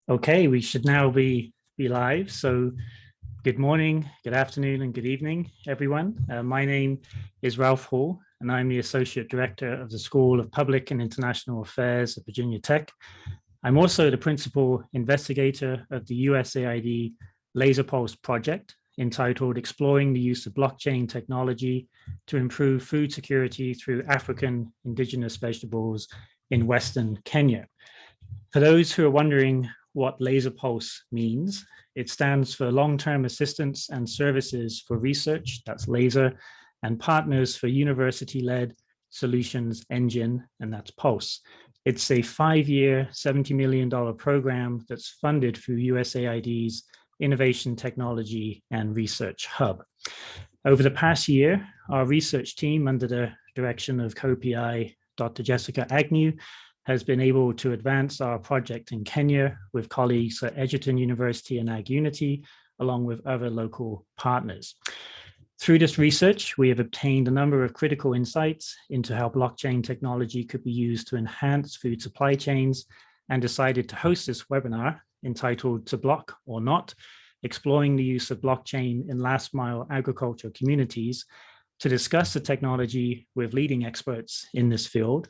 Okay, we should now be live. So good morning, good afternoon, and good evening, everyone. My name is Ralph Hall, and I'm the Associate Director of the School of Public and International Affairs at Virginia Tech. I'm also the Principal Investigator of the USAID Laser Pulse project, entitled Exploring the Use of Blockchain Technology to Improve Food Security Through African Indigenous Vegetables in Western Kenya. For those who are wondering what Laser Pulse means, it stands for Long-Term Assistance and Services for Research, that's LASER, and Partners for University-Led Solutions Engine, and that's Pulse. It's a 5-year, $70 million program that's funded through USAID's Innovation Technology and Research Hub. Over the past year, our research team, under the direction of co-PI Dr. Jessica Agnew, has been able to advance our project in Kenya with colleagues at Egerton University and AgUnity, along with other local partners. Through this research, we have obtained a number of critical insights into how blockchain technology could be used to enhance food supply chains, and decided to host this webinar entitled To Block or Not, Exploring the Use of Blockchain in Last Mile Agriculture Communities, to discuss the technology with leading experts in this field,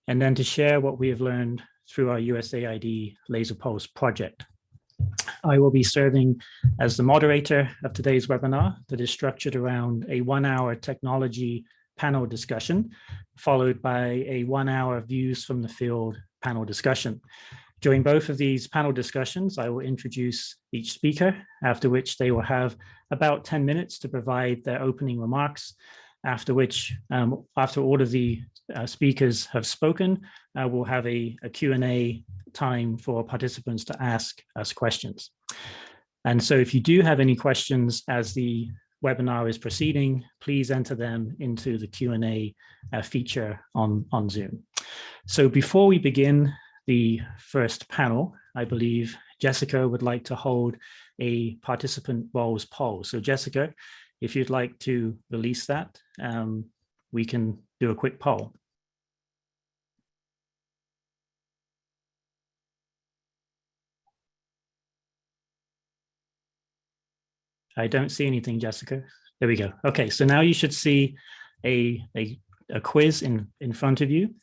and then to share what we have learned through our USAID Laser Pulse project. I will be serving as the moderator of today's webinar that is structured around a 1-hour technology panel discussion, followed by a 1-hour views from the field panel discussion. During both of these panel discussions, I will introduce each speaker, after which they will have about 10 minutes to provide their opening remarks, after which, after all of the speakers have spoken, we'll have a Q&A time for participants to ask us questions. And so if you do have any questions as the webinar is proceeding, please enter them into the Q&A feature on Zoom. So before we begin the first panel, I believe Jessica would like to hold a participant roles poll. So Jessica, if you'd like to release that, we can do a quick poll. I don't see anything, Jessica. There we go. Okay, so now you should see a quiz in front of you,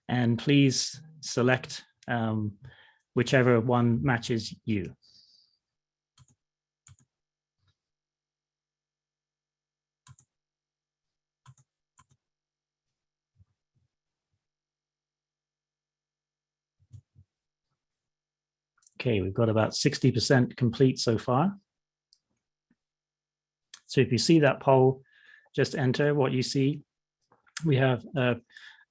and please select whichever one matches you. Okay, we've got about 60% complete so far. So if you see that poll, just enter what you see. We have a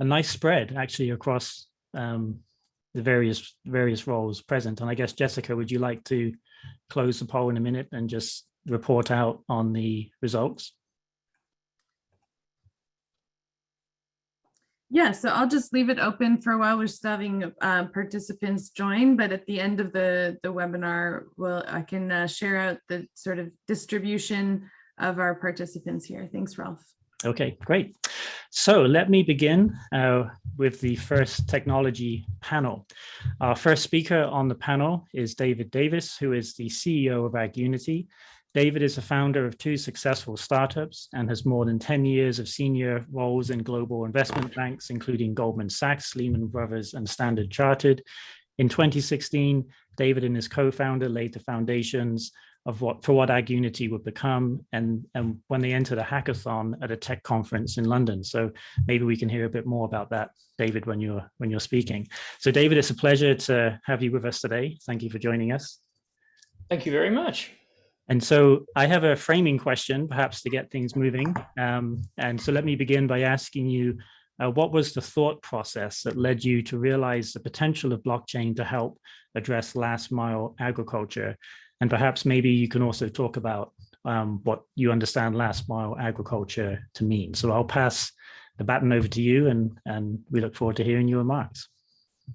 nice spread actually across the various roles present. And I guess, Jessica, would you like to close the poll in a minute and just report out on the results? Yeah, so I'll just leave it open for a while. We're still having participants join, but at the end of the webinar, I can share out the sort of distribution of our participants here. Thanks, Ralph. Okay, great. So let me begin with the first technology panel. Our first speaker on the panel is David Davis, who is the CEO of AgUnity. David is a founder of 2 successful startups and has more than 10 years of senior roles in global investment banks, including Goldman Sachs, Lehman Brothers, and Standard Chartered. In 2016, David and his co-founder laid the foundations of what AgUnity would become, and when they entered a hackathon at a tech conference in London. So maybe we can hear a bit more about that, David, when you're speaking. So David, it's a pleasure to have you with us today. Thank you for joining us. Thank you very much. And so I have a framing question, perhaps to get things moving. And so let me begin by asking you, what was the thought process that led you to realize the potential of blockchain to help address last mile agriculture? And perhaps maybe you can also talk about what you understand last mile agriculture to mean. So I'll pass the baton over to you, and we look forward to hearing your remarks.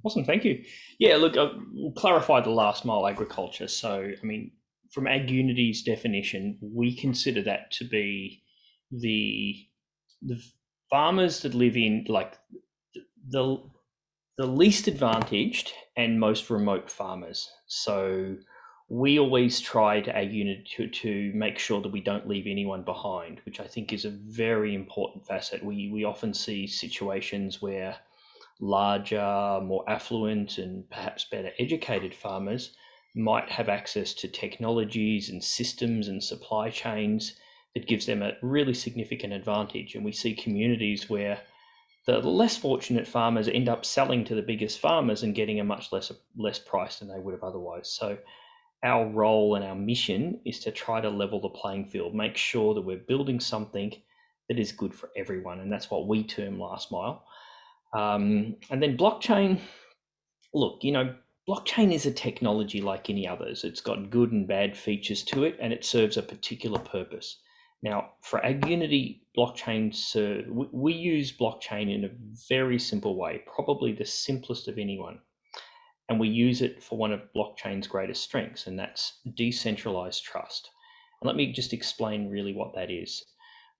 Awesome, thank you. Yeah, look, we'll clarify the last mile agriculture. So, I mean, from AgUnity's definition, we consider that to be the farmers that live in, like, the the least advantaged and most remote farmers. So we always try to agri-unit to make sure that we don't leave anyone behind, which I think is a very important facet. We often see situations where larger, more affluent and perhaps better educated farmers might have access to technologies and systems and supply chains that gives them a really significant advantage. And we see communities where the less fortunate farmers end up selling to the biggest farmers and getting a much less price than they would have otherwise. So our role and our mission is to try to level the playing field, make sure that we're building something that is good for everyone. And that's what we term last mile. And then blockchain, look, blockchain is a technology like any others. It's got good and bad features to it, and it serves a particular purpose. Now, for AgUnity blockchain, we use blockchain in a very simple way, probably the simplest of anyone. And we use it for one of blockchain's greatest strengths, and that's decentralized trust. And let me just explain really what that is.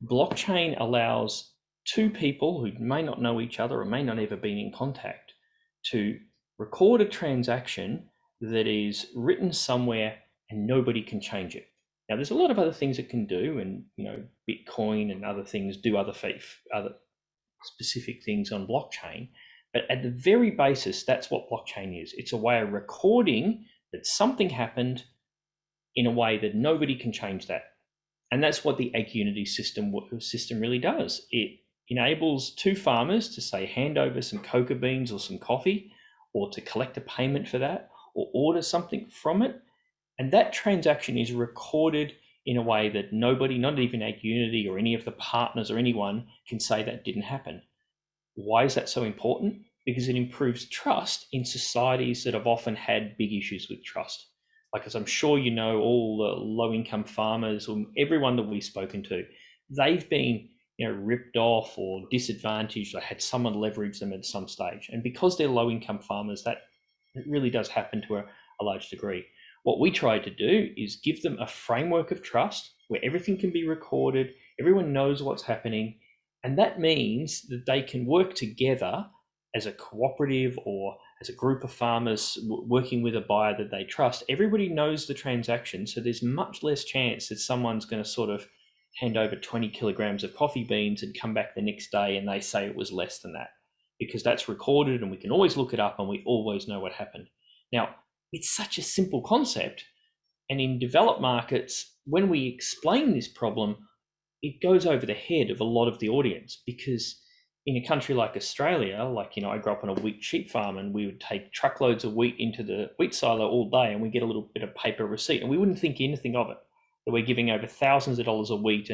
Blockchain allows two people who may not know each other or may not ever been in contact to record a transaction that is written somewhere and nobody can change it. Now, there's a lot of other things it can do, and Bitcoin and other things do other specific things on blockchain. But at the very basis, that's what blockchain is. It's a way of recording that something happened in a way that nobody can change that. And that's what the AgUnity system really does. It enables two farmers to, say, hand over some cocoa beans or some coffee, or to collect a payment for that, or order something from it. And that transaction is recorded in a way that nobody, not even AgUnity or any of the partners or anyone, can say that didn't happen. Why is that so important? Because it improves trust in societies that have often had big issues with trust. Like, as I'm sure you know, all the low-income farmers, or everyone that we've spoken to, they've been ripped off or disadvantaged, or had someone leverage them at some stage. And because they're low-income farmers, that it really does happen to a large degree. What we try to do is give them a framework of trust where everything can be recorded, everyone knows what's happening, and that means that they can work together as a cooperative or as a group of farmers working with a buyer that they trust. Everybody knows the transaction, so there's much less chance that someone's going to sort of hand over 20 kilograms of coffee beans and come back the next day and they say it was less than that, because that's recorded and we can always look it up and we always know what happened. Now, it's such a simple concept, and in developed markets, when we explain this problem, it goes over the head of a lot of the audience, because in a country like Australia, I grew up on a wheat sheep farm, and we would take truckloads of wheat into the wheat silo all day, and we get a little bit of paper receipt, and we wouldn't think anything of it, that we're giving over thousands of dollars of wheat.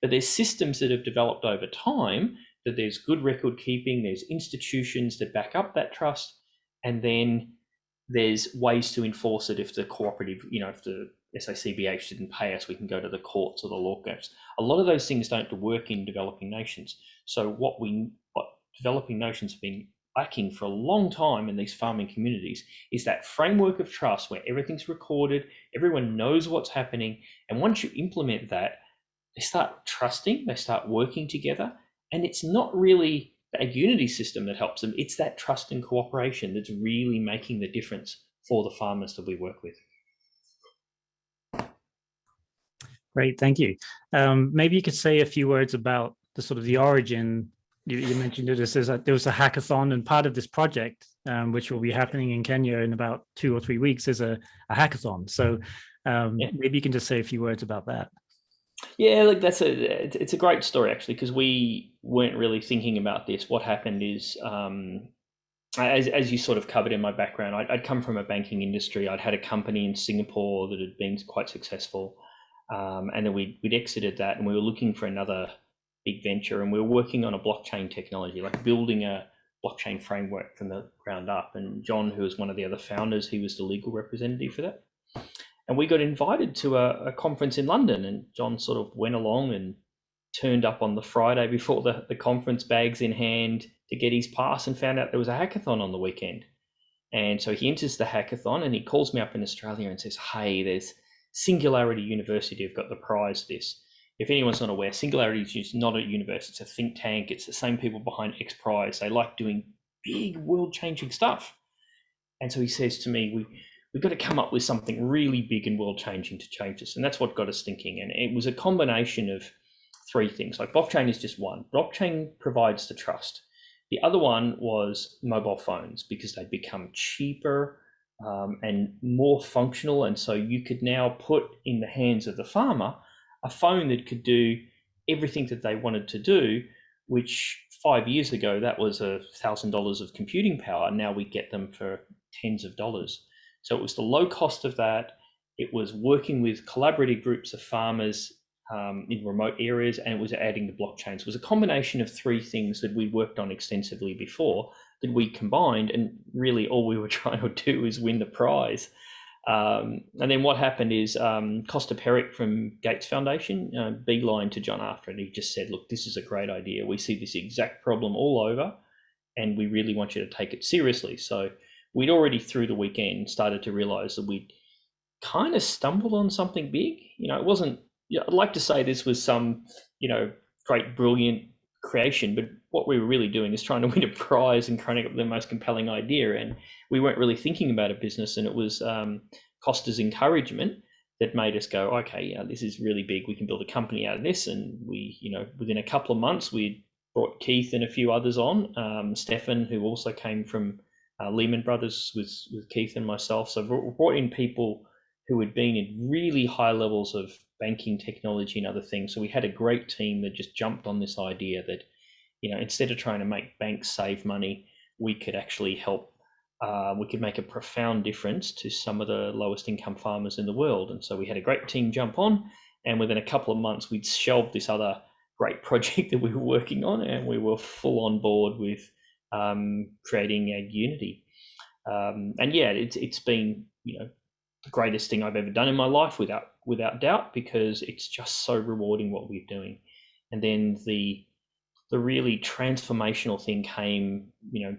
But there's systems that have developed over time, that there's good record keeping, there's institutions that back up that trust, and then there's ways to enforce it. If the cooperative, if the SACBH didn't pay us, we can go to the courts or the law courts. A lot of those things don't work in developing nations. So what developing nations have been lacking for a long time in these farming communities is that framework of trust where everything's recorded, everyone knows what's happening. And once you implement that, they start trusting, they start working together. And it's not really the AgUnity system that helps them. It's that trust and cooperation that's really making the difference for the farmers that we work with. Great, thank you. Maybe you could say a few words about the origin. You mentioned it as there was a hackathon, and part of this project, which will be happening in Kenya in about 2 or 3 weeks, is a hackathon. So maybe you can just say a few words about that. Yeah, look, it's a great story actually, because we weren't really thinking about this. What happened is, as you sort of covered in my background, I'd come from a banking industry. I'd had a company in Singapore that had been quite successful, and then we'd exited that, and we were looking for another big venture, and we were working on a blockchain technology, like building a blockchain framework from the ground up. And John, who was one of the other founders, he was the legal representative for that. And we got invited to a conference in London, and John sort of went along and turned up on the Friday before the conference, bags in hand, to get his pass, and found out there was a hackathon on the weekend. And so he enters the hackathon, and he calls me up in Australia and says, "Hey, there's Singularity University have got the prize for this." If anyone's not aware, Singularity is not a university, it's a think tank. It's the same people behind X Prize. They like doing big world-changing stuff. And so he says to me, we've got to come up with something really big and world-changing to change this. And that's what got us thinking. And it was a combination of three things. Like blockchain is just one. Blockchain provides the trust. The other one was mobile phones, because they'd become cheaper and more functional. And so you could now put in the hands of the farmer a phone that could do everything that they wanted to do, which 5 years ago, that was $1,000 of computing power. Now we get them for tens of dollars. So it was the low cost of that. It was working with collaborative groups of farmers in remote areas, and it was adding the blockchains. It was a combination of three things that we worked on extensively before that we combined, and really all we were trying to do was win the prize. And then what happened is Costa Perrick from Gates Foundation beeline to John after it. He just said, look, this is a great idea. We see this exact problem all over, and we really want you to take it seriously. So we'd already through the weekend started to realize that we'd kind of stumbled on something big. It wasn't, I'd like to say this was some, great, brilliant creation, but what we were really doing is trying to win a prize and trying to get the most compelling idea. And we weren't really thinking about a business, and it was Costa's encouragement that made us go, okay, this is really big. We can build a company out of this. And we, within a couple of months, we brought Keith and a few others on. Stefan, who also came from Lehman Brothers with Keith and myself. So we brought in people who had been in really high levels of banking technology and other things. So we had a great team that just jumped on this idea that, instead of trying to make banks save money, we could actually help. We could make a profound difference to some of the lowest income farmers in the world. And so we had a great team jump on, and within a couple of months, we'd shelved this other great project that we were working on, and we were full on board with creating Ag Unity. And yeah, it's been, the greatest thing I've ever done in my life, without doubt, because it's just so rewarding what we're doing. And then the really transformational thing came,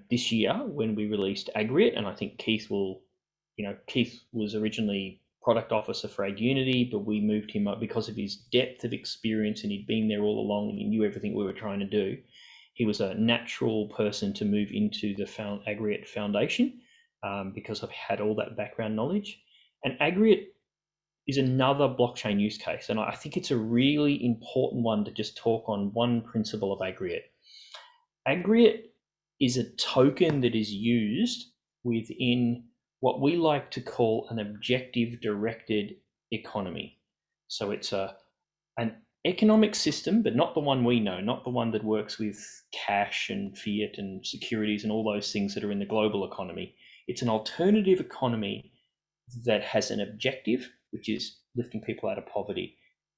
this year when we released Agri-food, and I think Keith was originally product officer for Ag Unity, but we moved him up because of his depth of experience, and he'd been there all along and he knew everything we were trying to do. He was a natural person to move into the Agri-food Foundation because I've had all that background knowledge. And Agri-food is another blockchain use case, and I think it's a really important one to just talk on one principle of Agri-food. Agri-food is a token that is used within what we like to call an objective-directed economy. So it's an economic system, but not the one we know, not the one that works with cash and fiat and securities and all those things that are in the global economy. It's an alternative economy that has an objective, which is lifting people out of poverty,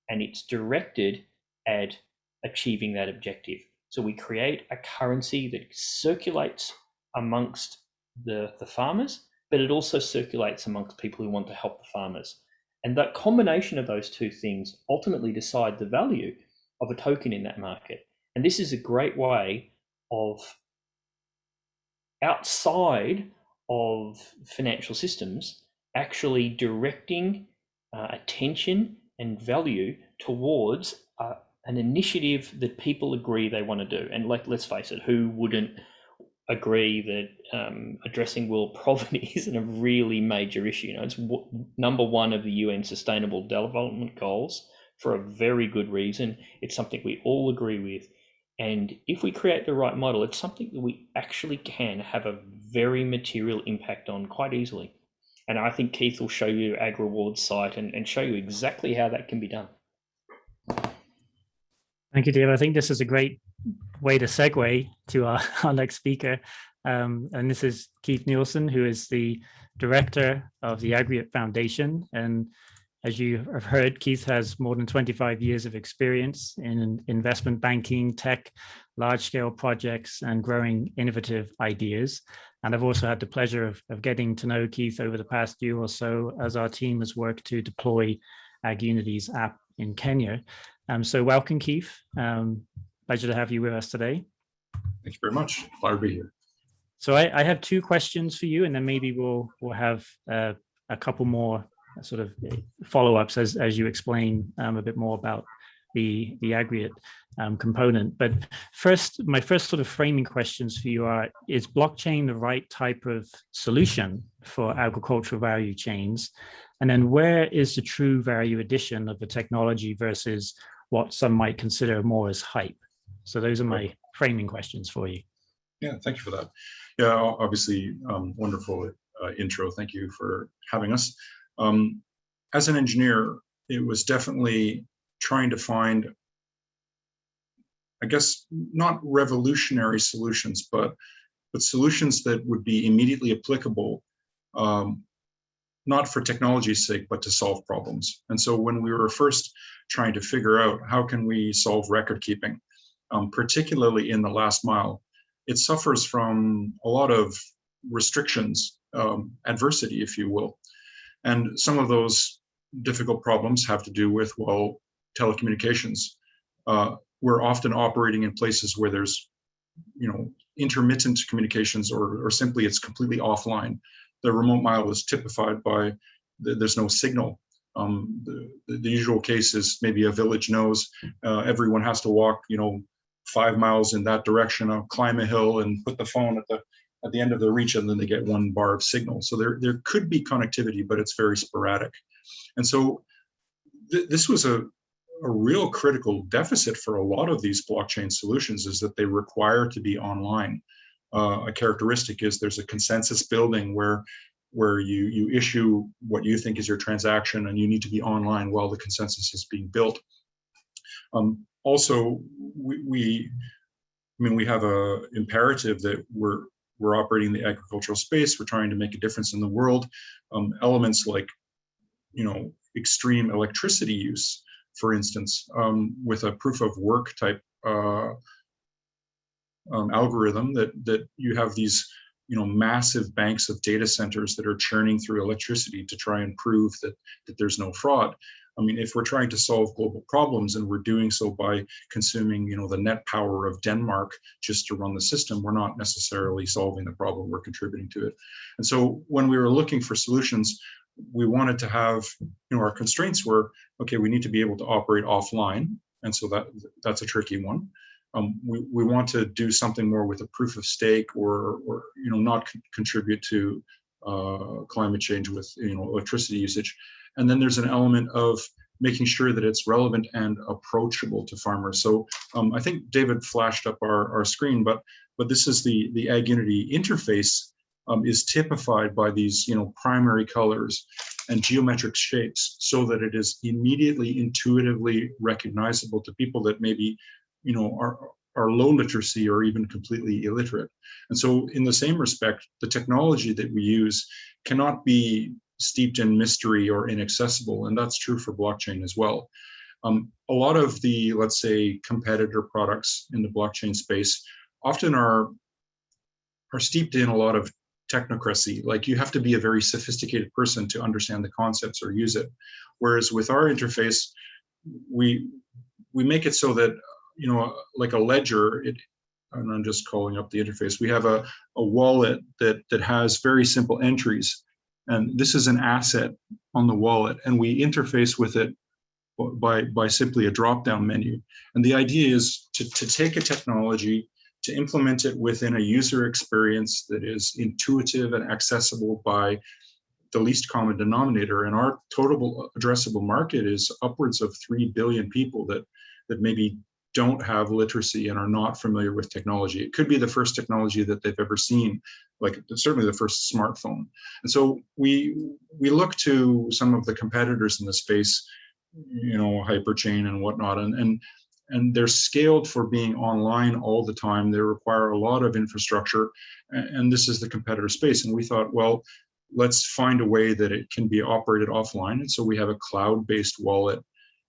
and it's directed at achieving that objective. So we create a currency that circulates amongst the farmers, but it also circulates amongst people who want to help the farmers. And that combination of those two things ultimately decide the value of a token in that market. And this is a great way of, outside of financial systems, actually directing attention and value towards an initiative that people agree they want to do. And let's face it, who wouldn't agree that addressing world poverty isn't a really major issue? It's number one of the UN Sustainable Development Goals for a very good reason. It's something we all agree with. And if we create the right model, it's something that we actually can have a very material impact on quite easily. And I think Keith will show you AgriReward's site and show you exactly how that can be done. Thank you, Dave. I think this is a great way to segue to our next speaker. And this is Keith Nielsen, who is the director of the Agri-food Foundation. And as you have heard, Keith has more than 25 years of experience in investment banking, tech, large-scale projects, and growing innovative ideas. And I've also had the pleasure of getting to know Keith over the past year or so as our team has worked to deploy Ag Unity's app in Kenya. So welcome, Keith. Pleasure to have you with us today. Thank you very much. Glad to be here. So I have two questions for you, and then maybe we'll have a couple more sort of follow-ups as you explain a bit more about the aggregate component. But first, my first sort of framing questions for you are, is blockchain the right type of solution for agricultural value chains? And then where is the true value addition of the technology versus what some might consider more as hype? So those are my framing questions for you. Yeah, thank you for that. Yeah, obviously, wonderful intro. Thank you for having us. As an engineer, it was definitely trying to find, I guess, not revolutionary solutions, but solutions that would be immediately applicable, not for technology's sake, but to solve problems. And so when we were first trying to figure out how can we solve record keeping, particularly in the last mile, it suffers from a lot of restrictions, adversity, if you will. And some of those difficult problems have to do with, well, telecommunications. We're often operating in places where there's, intermittent communications, or simply it's completely offline. The remote mile is typified by there's no signal. The usual case is maybe a village knows everyone has to walk, 5 miles in that direction, climb a hill and put the phone at the end of the reach, and then they get 1 bar of signal. So there could be connectivity, but it's very sporadic. And so this was a real critical deficit for a lot of these blockchain solutions, is that they require to be online. A characteristic is there's a consensus building where you issue what you think is your transaction, and you need to be online while the consensus is being built. Also, we have a imperative that we're operating in the agricultural space. We're trying to make a difference in the world. Elements like, extreme electricity use, for instance, with a proof of work type algorithm, that you have these, massive banks of data centers that are churning through electricity to try and prove that there's no fraud. If we're trying to solve global problems and we're doing so by consuming, the net power of Denmark just to run the system, we're not necessarily solving the problem, we're contributing to it. And so when we were looking for solutions, we wanted to have, our constraints were, okay, we need to be able to operate offline. And so that's a tricky one. We want to do something more with a proof of stake, or not contribute to climate change with, electricity usage. And then there's an element of making sure that it's relevant and approachable to farmers. So I think David flashed up our screen, but this is the Ag Unity interface is typified by these, primary colors and geometric shapes, so that it is immediately intuitively recognizable to people that maybe, are low literacy or even completely illiterate. And so in the same respect, the technology that we use cannot be steeped in mystery or inaccessible, and that's true for blockchain as well. A lot of the, let's say, competitor products in the blockchain space often are steeped in a lot of technocracy. Like, you have to be a very sophisticated person to understand the concepts or use it. Whereas with our interface, we make it so that, like a ledger, and I'm just calling up the interface, we have a wallet that has very simple entries. And this is an asset on the wallet, and we interface with it by simply a drop-down menu. And the idea is to take a technology, to implement it within a user experience that is intuitive and accessible by the least common denominator. And our total addressable market is upwards of 3 billion people that maybe don't have literacy and are not familiar with technology. It could be the first technology that they've ever seen, like certainly the first smartphone. And so we look to some of the competitors in the space, Hyperchain and whatnot, and they're scaled for being online all the time. They require a lot of infrastructure, and this is the competitor space. And we thought, well, let's find a way that it can be operated offline. And so we have a cloud-based wallet.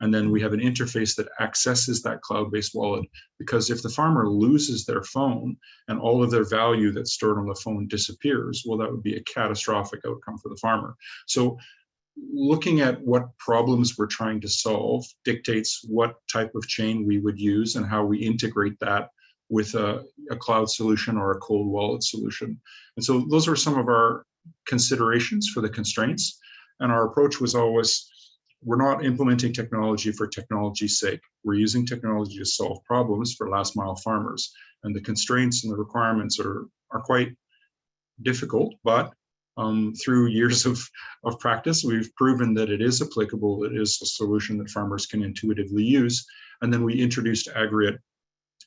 And then we have an interface that accesses that cloud-based wallet, because if the farmer loses their phone and all of their value that's stored on the phone disappears, well, that would be a catastrophic outcome for the farmer. So looking at what problems we're trying to solve dictates what type of chain we would use and how we integrate that with a cloud solution or a cold wallet solution. And so those are some of our considerations for the constraints. And our approach was always, we're not implementing technology for technology's sake. We're using technology to solve problems for last mile farmers. And the constraints and the requirements are quite difficult, but through years of practice, we've proven that it is applicable. It is a solution that farmers can intuitively use. And then we introduced Agri-food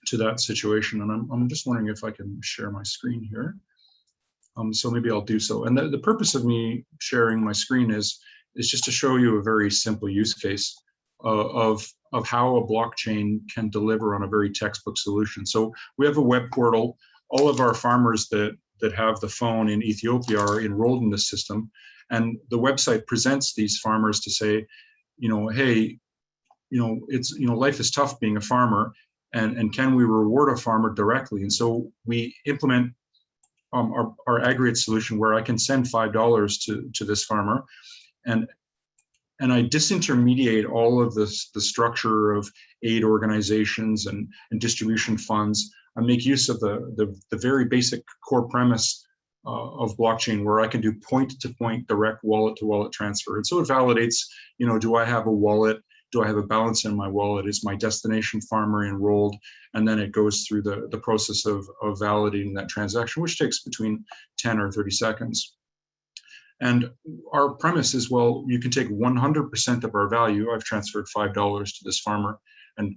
to that situation. And I'm just wondering if I can share my screen here. So maybe I'll do so. And the purpose of me sharing my screen is just to show you a very simple use case of how a blockchain can deliver on a very textbook solution. So we have a web portal. All of our farmers that have the phone in Ethiopia are enrolled in the system. And the website presents these farmers to say, hey, it's, life is tough being a farmer, and can we reward a farmer directly? And so we implement our aggregate solution where I can send $5 to this farmer, and I disintermediate all of the structure of aid organizations and distribution funds. I make use of the very basic core premise of blockchain, where I can do point-to-point direct wallet-to-wallet transfer. And so it validates, do I have a wallet? Do I have a balance in my wallet? Is my destination farmer enrolled? And then it goes through the process of validating that transaction, which takes between 10 or 30 seconds. And our premise is, well, you can take 100% of our value. I've transferred $5 to this farmer, and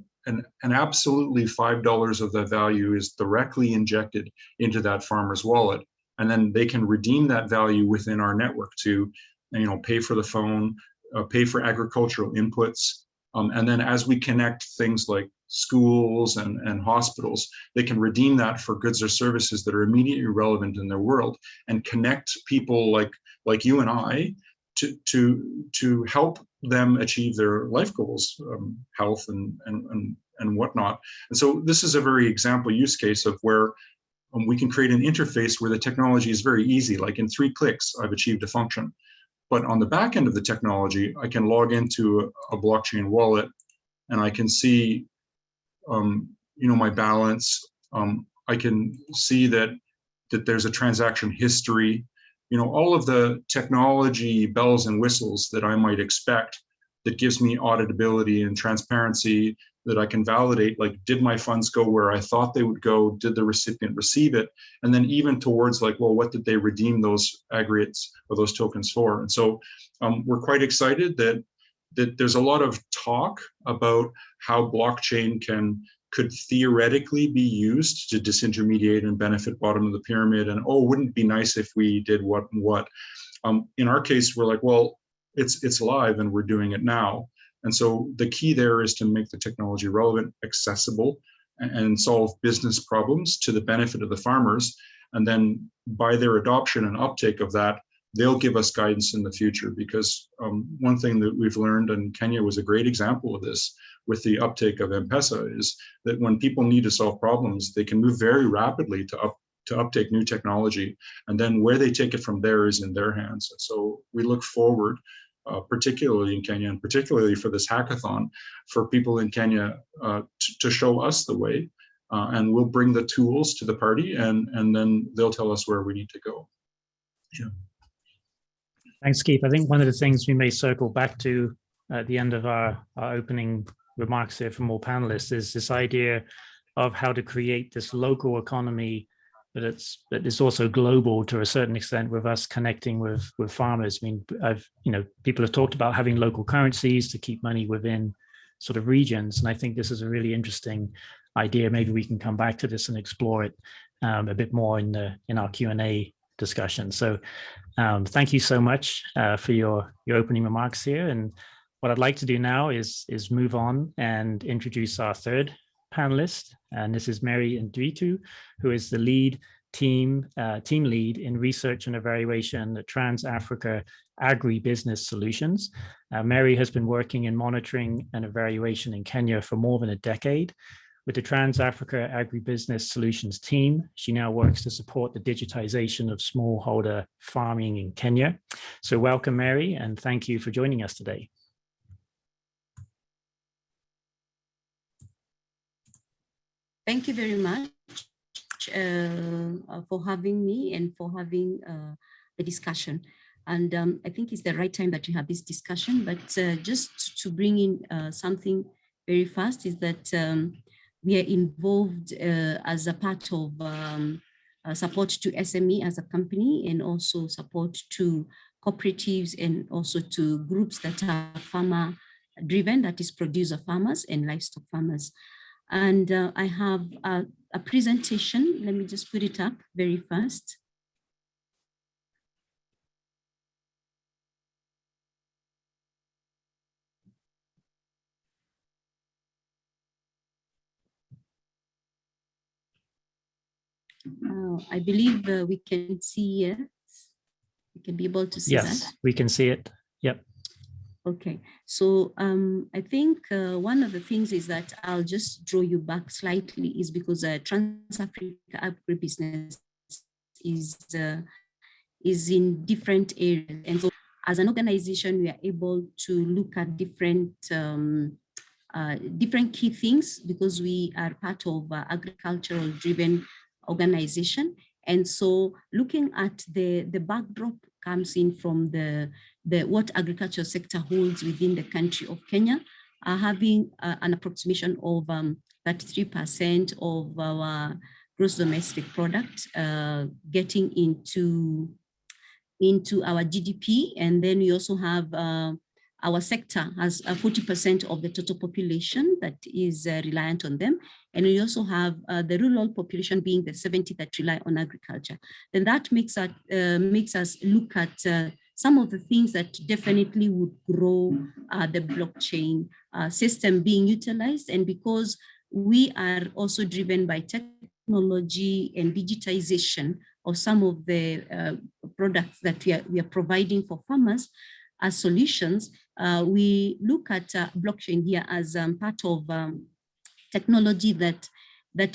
absolutely $5 of that value is directly injected into that farmer's wallet. And then they can redeem that value within our network to, pay for the phone, pay for agricultural inputs. And then as we connect things like schools and hospitals, they can redeem that for goods or services that are immediately relevant in their world, and connect people like you and I to help them achieve their life goals, health and whatnot. And so this is a very example use case of where we can create an interface where the technology is very easy. Like in 3 clicks, I've achieved a function. But on the back end of the technology, I can log into a blockchain wallet, and I can see, my balance. I can see that there's a transaction history. All of the technology bells and whistles that I might expect that gives me auditability and transparency, that I can validate, like, did my funds go where I thought they would go? Did the recipient receive it? And then even towards what did they redeem those aggregates or those tokens for? And so we're quite excited that there's a lot of talk about how blockchain could theoretically be used to disintermediate and benefit bottom of the pyramid. And, wouldn't it be nice if we did what and what? In our case, we're like, well, it's live and we're doing it now. And so the key there is to make the technology relevant, accessible, and solve business problems to the benefit of the farmers. And then by their adoption and uptake of that, they'll give us guidance in the future. Because one thing that we've learned, and Kenya was a great example of this with the uptake of M-Pesa, is that when people need to solve problems, they can move very rapidly to uptake new technology. And then where they take it from there is in their hands. And so we look forward, particularly in Kenya, and particularly for this hackathon, for people in Kenya to show us the way, and we'll bring the tools to the party, and then they'll tell us where we need to go. Yeah. Thanks, Keith. I think one of the things we may circle back to at the end of our opening remarks here from all panelists is this idea of how to create this local economy that is also global to a certain extent, with us connecting with farmers. I mean, people have talked about having local currencies to keep money within sort of regions, and I think this is a really interesting idea. Maybe we can come back to this and explore it a bit more in our Q&A discussion. So thank you so much for your opening remarks here. And what I'd like to do now is move on and introduce our third panelist, and this is Mary Ndwitu, who is the team lead in research and evaluation at Trans-Africa Agri-Business Solutions. Mary has been working in monitoring and evaluation in Kenya for more than a decade. With the Trans-Africa Agribusiness Solutions team, she now works to support the digitization of smallholder farming in Kenya. So welcome, Mary, and thank you for joining us today. Thank you very much for having me and for having the discussion. And I think it's the right time that we have this discussion, but just to bring in something very fast is that we are involved as a part of support to SME as a company, and also support to cooperatives, and also to groups that are farmer driven, that is producer farmers and livestock farmers. And I have a presentation. Let me just put it up very fast. I believe we can see it. We can be able to see that. Yes, we can see it. Yep. Okay, so I think one of the things is that I'll just draw you back slightly, is because Trans-Africa agribusiness is in different areas. And so as an organization, we are able to look at different key things, because we are part of agricultural driven organization. And so looking at the backdrop comes in from the what agriculture sector holds within the country of Kenya, having an approximation of 33% of our gross domestic product getting into our GDP. And then we also have our sector has 40% of the total population that is reliant on them. And we also have the rural population being the 70 that rely on agriculture. Then that makes us look at some of the things that definitely would grow the blockchain system being utilized. And because we are also driven by technology and digitization of some of the products that we are providing for farmers as solutions, we look at blockchain here as part of technology that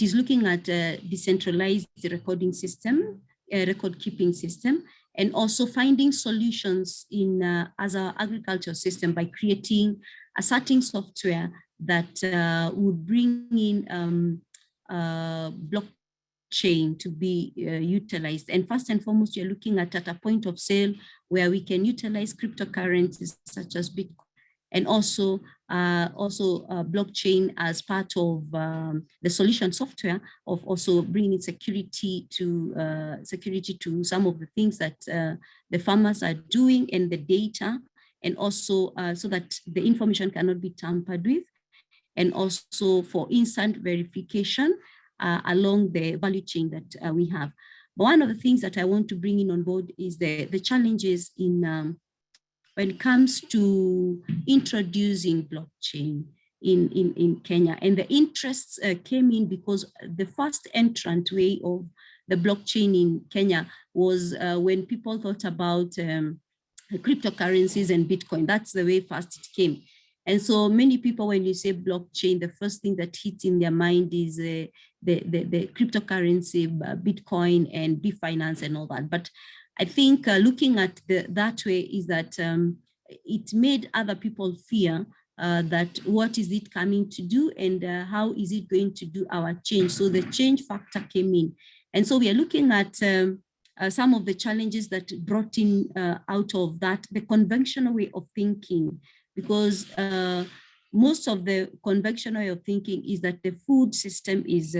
is looking at a decentralized recording system, record keeping system, and also finding solutions in as our agriculture system by creating a certain software that would bring in blockchain to be utilized. And first and foremost, you're looking at a point of sale where we can utilize cryptocurrencies such as Bitcoin, and also blockchain as part of the solution software of also bringing security to some of the things that the farmers are doing, and the data, and also so that the information cannot be tampered with, and also for instant verification along the value chain that we have. But one of the things that I want to bring in on board is the challenges in when it comes to introducing blockchain in Kenya. And the interests came in because the first entrant way of the blockchain in Kenya was when people thought about cryptocurrencies and Bitcoin. That's the way first it came. And so many people, when you say blockchain, the first thing that hits in their mind is the cryptocurrency, Bitcoin and Binance and all that. But I think looking at that way is that it made other people fear that what is it coming to do, and how is it going to do our change? So the change factor came in. And so we are looking at some of the challenges that brought in out of that, the conventional way of thinking, because most of the conventional way of thinking is that the food system is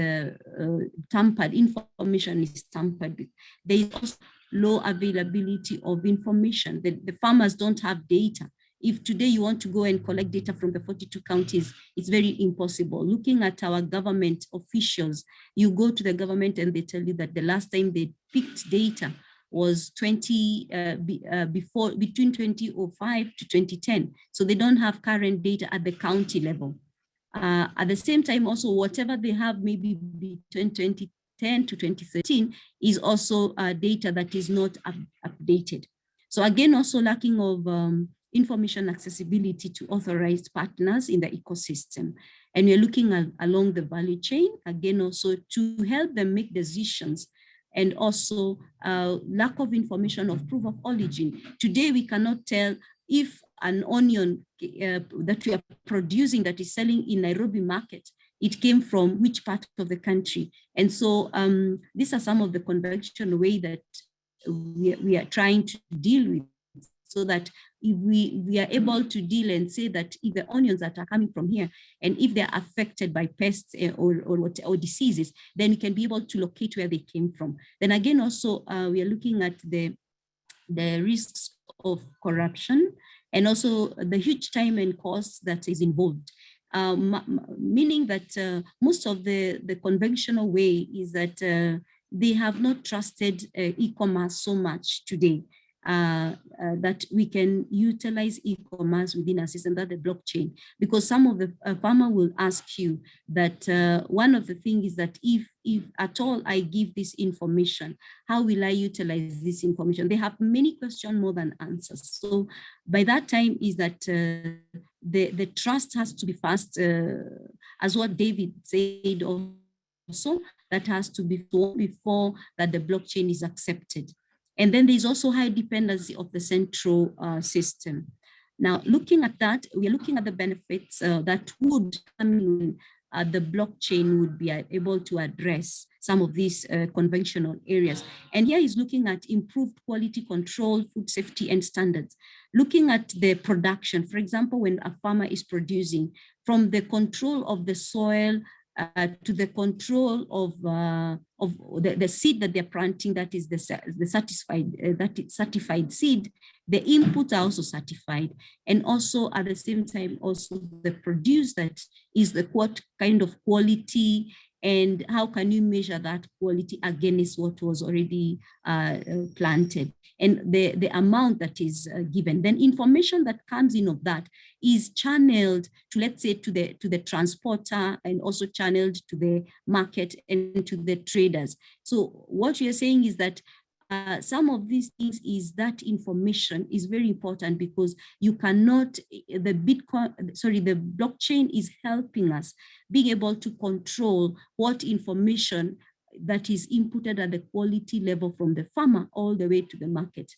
tampered, information is tampered with. There is also low availability of information. The farmers don't have data. If today you want to go and collect data from the 42 counties, it's very impossible. Looking at our government officials, you go to the government and they tell you that the last time they picked data was between 2005 to 2010. So they don't have current data at the county level. At the same time, also, whatever they have maybe between 2010 to 2013 is also data that is not updated. So again, also lacking of information accessibility to authorized partners in the ecosystem. And we're looking along the value chain, again, also to help them make decisions, and also lack of information of proof of origin. Today, we cannot tell if an onion that we are producing that is selling in Nairobi market, it came from which part of the country. And so these are some of the conventional way that we are trying to deal with so that if we are able to deal and say that if the onions that are coming from here, and if they're affected by pests or diseases, then we can be able to locate where they came from. Then again, also, we are looking at the risks of corruption and also the huge time and cost that is involved. Meaning that most of the conventional way is that they have not trusted e-commerce so much today. That we can utilize e-commerce within a system, that the blockchain, because some of the farmer will ask you that one of the things is that if at all I give this information, how will I utilize this information? They have many questions more than answers. So by that time is that the trust has to be fast, as what David said also, that has to be before that the blockchain is accepted. And then there's also high dependency of the central system. Now, looking at that, we are looking at the benefits that would come in. The blockchain would be able to address some of these conventional areas. And here is looking at improved quality control, food safety and standards. Looking at the production, for example, when a farmer is producing, from the control of the soil to the control of the seed that they're planting, that is the certified seed. The inputs are also certified, and also at the same time, also the produce that is the what kind of quality, and how can you measure that quality against what was already planted, and the amount that is given. Then information that comes in of that is channeled to, let's say, to the transporter, and also channeled to the market and to the traders. So what you're saying is that some of these things is that information is very important, because you cannot, the blockchain is helping us being able to control what information that is inputted at the quality level from the farmer all the way to the market.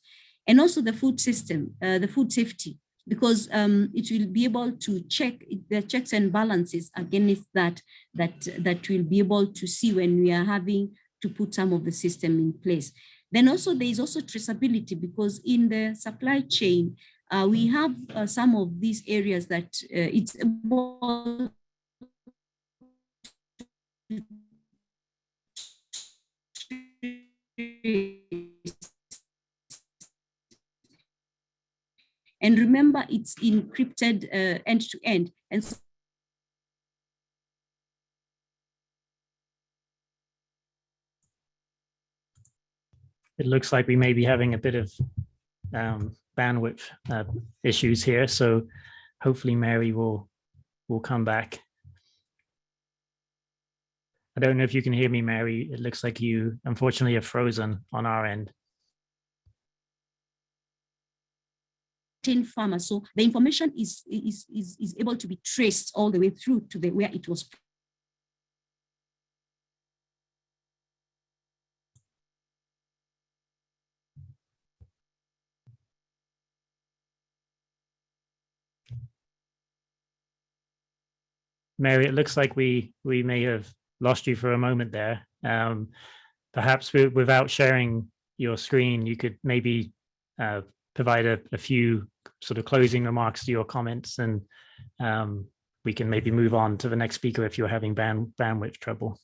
And also the food system, the food safety, because it will be able to check the checks and balances against that will be able to see when we are having to put some of the system in place. Then also there is also traceability, because in the supply chain, we have some of these areas that it's able and remember, it's encrypted end to end. And so it looks like we may be having a bit of bandwidth issues here. So hopefully Mary will come back. I don't know if you can hear me, Mary. It looks like you unfortunately are frozen on our end. Farmer, so the information is able to be traced all the way through to the where it was. Mary, it looks like we may have lost you for a moment there. Perhaps without sharing your screen, you could maybe provide a few sort of closing remarks to your comments, and we can maybe move on to the next speaker if you're having bandwidth trouble.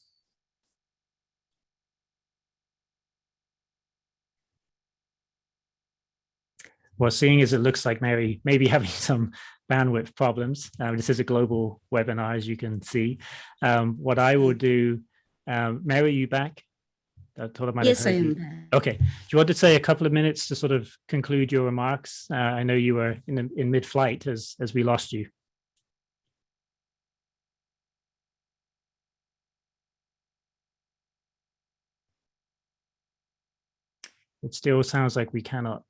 Well, seeing as it looks like Mary may be having some bandwidth problems, this is a global webinar, as you can see. What I will do, Mary, are you back? Yes, I am back. Okay. Do you want to say a couple of minutes to sort of conclude your remarks? I know you were in mid-flight as we lost you. It still sounds like we cannot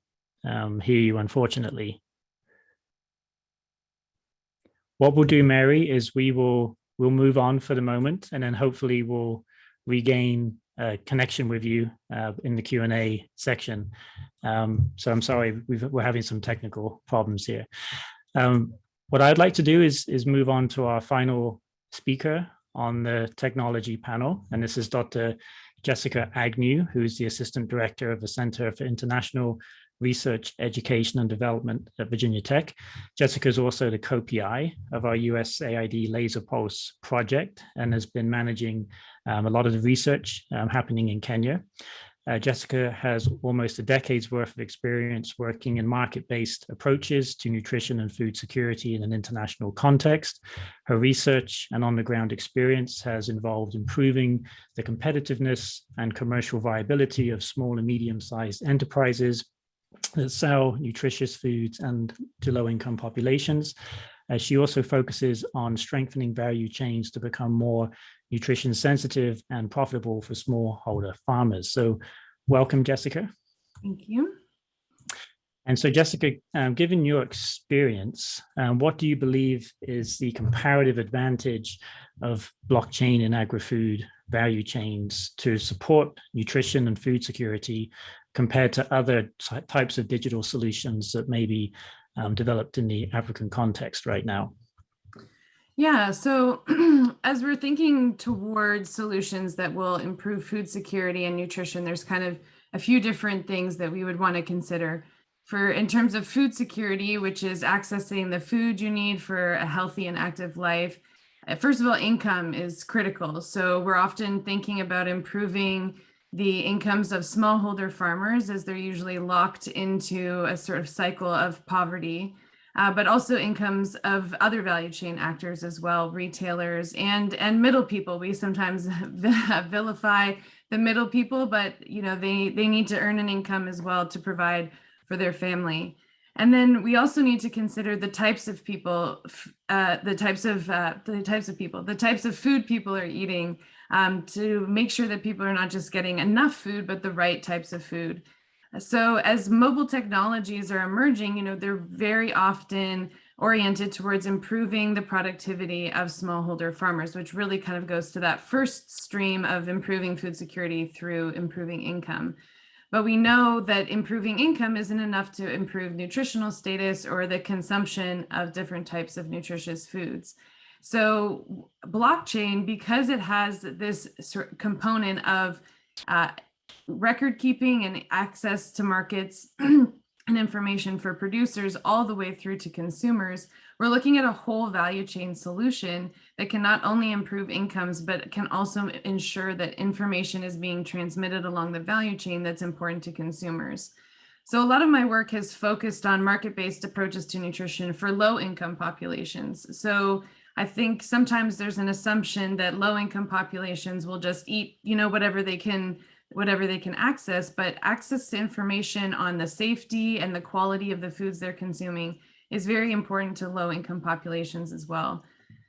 hear you, unfortunately. What we'll do, Mary, is we'll move on for the moment, and then hopefully we'll regain connection with you in the Q&A section. So I'm sorry, we're having some technical problems here. What I'd like to do is move on to our final speaker on the technology panel, and this is Dr. Jessica Agnew, who's the Assistant Director of the Center for International research, education, and development at Virginia Tech. Jessica is also the co-PI of our USAID Laser Pulse project and has been managing a lot of the research happening in Kenya. Jessica has almost a decade's worth of experience working in market-based approaches to nutrition and food security in an international context. Her research and on-the-ground experience has involved improving the competitiveness and commercial viability of small and medium-sized enterprises that sell nutritious foods and to low-income populations. She also focuses on strengthening value chains to become more nutrition sensitive and profitable for smallholder farmers. So welcome, Jessica. Thank you. And so Jessica, given your experience, what do you believe is the comparative advantage of blockchain in agri-food value chains to support nutrition and food security compared to other types of digital solutions that may be developed in the African context right now? Yeah, so as we're thinking towards solutions that will improve food security and nutrition, there's kind of a few different things that we would want to consider. In terms of food security, which is accessing the food you need for a healthy and active life, first of all, income is critical. So we're often thinking about improving the incomes of smallholder farmers as they're usually locked into a sort of cycle of poverty. But also incomes of other value chain actors as well, retailers and middle people. We sometimes vilify the middle people, but they need to earn an income as well to provide for their family. And then we also need to consider the types of people, the types of food people are eating, to make sure that people are not just getting enough food, but the right types of food. So as mobile technologies are emerging, they're very often oriented towards improving the productivity of smallholder farmers, which really kind of goes to that first stream of improving food security through improving income. But we know that improving income isn't enough to improve nutritional status or the consumption of different types of nutritious foods. So blockchain, because it has this component of record keeping and access to markets and information for producers all the way through to consumers, we're looking at a whole value chain solution that can not only improve incomes, but can also ensure that information is being transmitted along the value chain that's important to consumers. So a lot of my work has focused on market-based approaches to nutrition for low-income populations. So I think sometimes there's an assumption that low-income populations will just eat, whatever they can access, but access to information on the safety and the quality of the foods they're consuming is very important to low-income populations as well.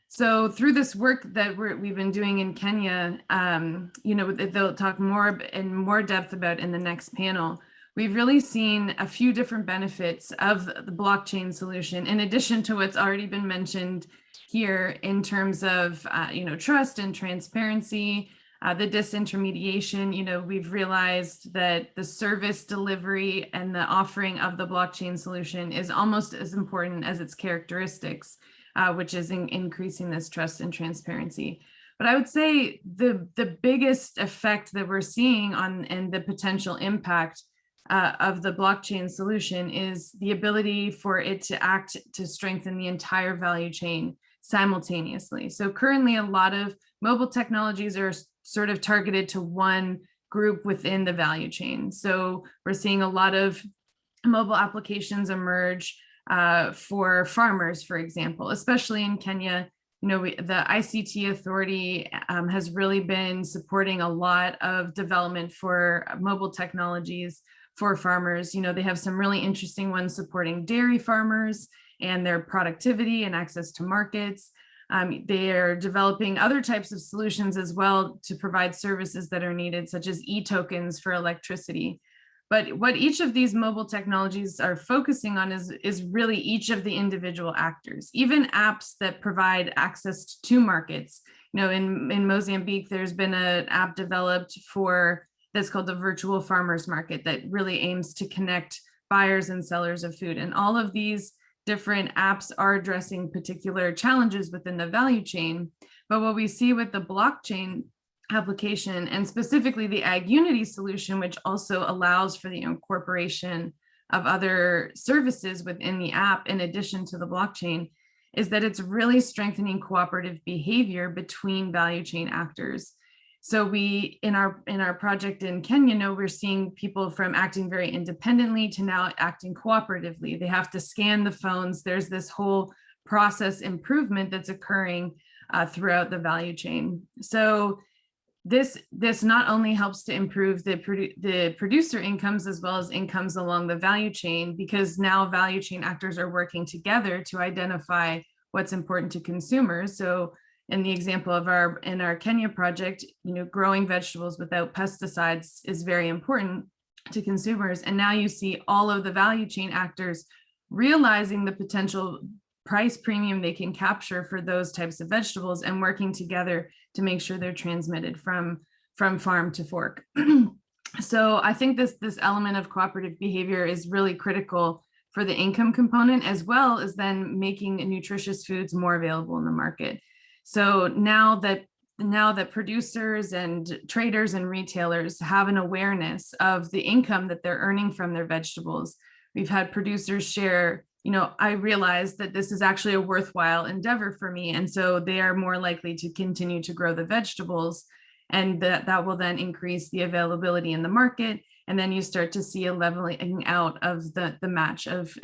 So through this work that we've been doing in Kenya, they'll talk more in more depth about in the next panel. We've really seen a few different benefits of the blockchain solution, in addition to what's already been mentioned here in terms of trust and transparency, the disintermediation. We've realized that the service delivery and the offering of the blockchain solution is almost as important as its characteristics, which is increasing this trust and transparency. But I would say the biggest effect that we're seeing and the potential impact of the blockchain solution is the ability for it to act to strengthen the entire value chain simultaneously. So currently, a lot of mobile technologies are sort of targeted to one group within the value chain. So we're seeing a lot of mobile applications emerge for farmers, for example, especially in Kenya. The ICT Authority has really been supporting a lot of development for mobile technologies for farmers. They have some really interesting ones supporting dairy farmers and their productivity and access to markets. They are developing other types of solutions as well to provide services that are needed, such as e-tokens for electricity. But what each of these mobile technologies are focusing on is really each of the individual actors, even apps that provide access to markets. In Mozambique, there's been an app developed that's called the Virtual Farmers Market that really aims to connect buyers and sellers of food. And all of these different apps are addressing particular challenges within the value chain. But what we see with the blockchain application, and specifically the Ag Unity solution, which also allows for the incorporation of other services within the app, in addition to the blockchain, is that it's really strengthening cooperative behavior between value chain actors. So we, in our project in Kenya, we're seeing people from acting very independently to now acting cooperatively. They have to scan the phones. There's this whole process improvement that's occurring throughout the value chain. So this not only helps to improve the producer incomes as well as incomes along the value chain, because now value chain actors are working together to identify what's important to consumers. So in the example of our Kenya project, growing vegetables without pesticides is very important to consumers. And now you see all of the value chain actors realizing the potential price premium they can capture for those types of vegetables and working together to make sure they're transmitted from farm to fork. So I think this element of cooperative behavior is really critical for the income component, as well as then making nutritious foods more available in the market. So now that producers and traders and retailers have an awareness of the income that they're earning from their vegetables, we've had producers share, I realized that this is actually a worthwhile endeavor for me. And so they are more likely to continue to grow the vegetables, and that will then increase the availability in the market. And then you start to see a leveling out of the match of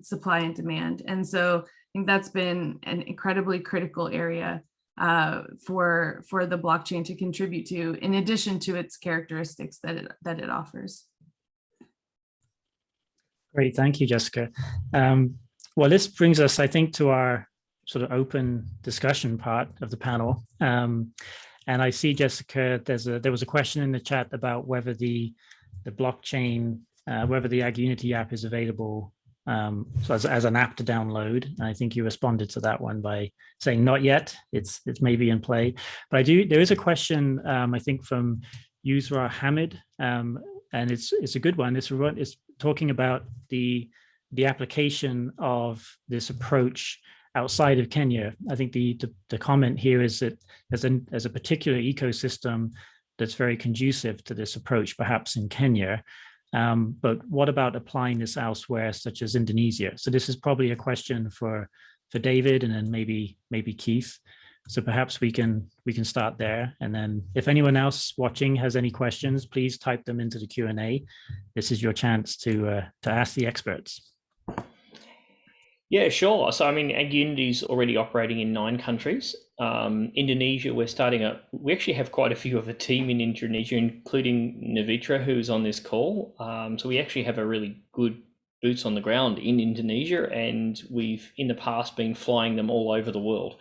supply and demand. And so I think that's been an incredibly critical area for the blockchain to contribute to, in addition to its characteristics that it offers. Great, thank you, Jessica. Well, this brings us, I think, to our sort of open discussion part of the panel. And I see, Jessica, there was a question in the chat about whether the blockchain, whether the AgriUnity app is available so as an app to download. And I think you responded to that one by saying not yet. It's maybe in play. But there is a question, I think, from Yusra Hamid, and it's a good one. It's talking about the application of this approach outside of Kenya. I think the comment here is that as a particular ecosystem that's very conducive to this approach, perhaps in Kenya, but what about applying this elsewhere, such as Indonesia? So this is probably a question for David, and then maybe Keith. So perhaps we can start there, and then if anyone else watching has any questions, please type them into the Q&A. This is your chance to ask the experts. Yeah, sure. So I mean, AgriUnity is already operating in 9 countries. Indonesia, we actually have quite a few of a team in Indonesia, including Navitra, who's on this call. So we actually have a really good boots on the ground in Indonesia, and we've in the past been flying them all over the world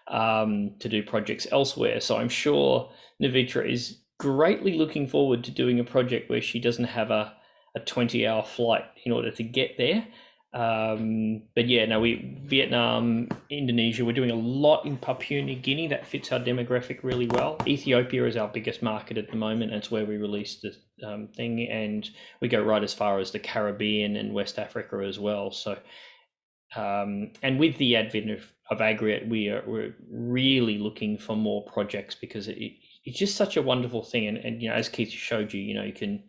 to do projects elsewhere. So I'm sure Navitra is greatly looking forward to doing a project where she doesn't have a 20-hour flight in order to get there. But yeah, no, Vietnam, Indonesia, we're doing a lot in Papua New Guinea. That fits our demographic really well. Ethiopia is our biggest market at the moment. That's where we released the thing, and we go right as far as the Caribbean and West Africa as well. So, and with the advent of Agri, we're really looking for more projects, because it's just such a wonderful thing. And as Keith showed you, you can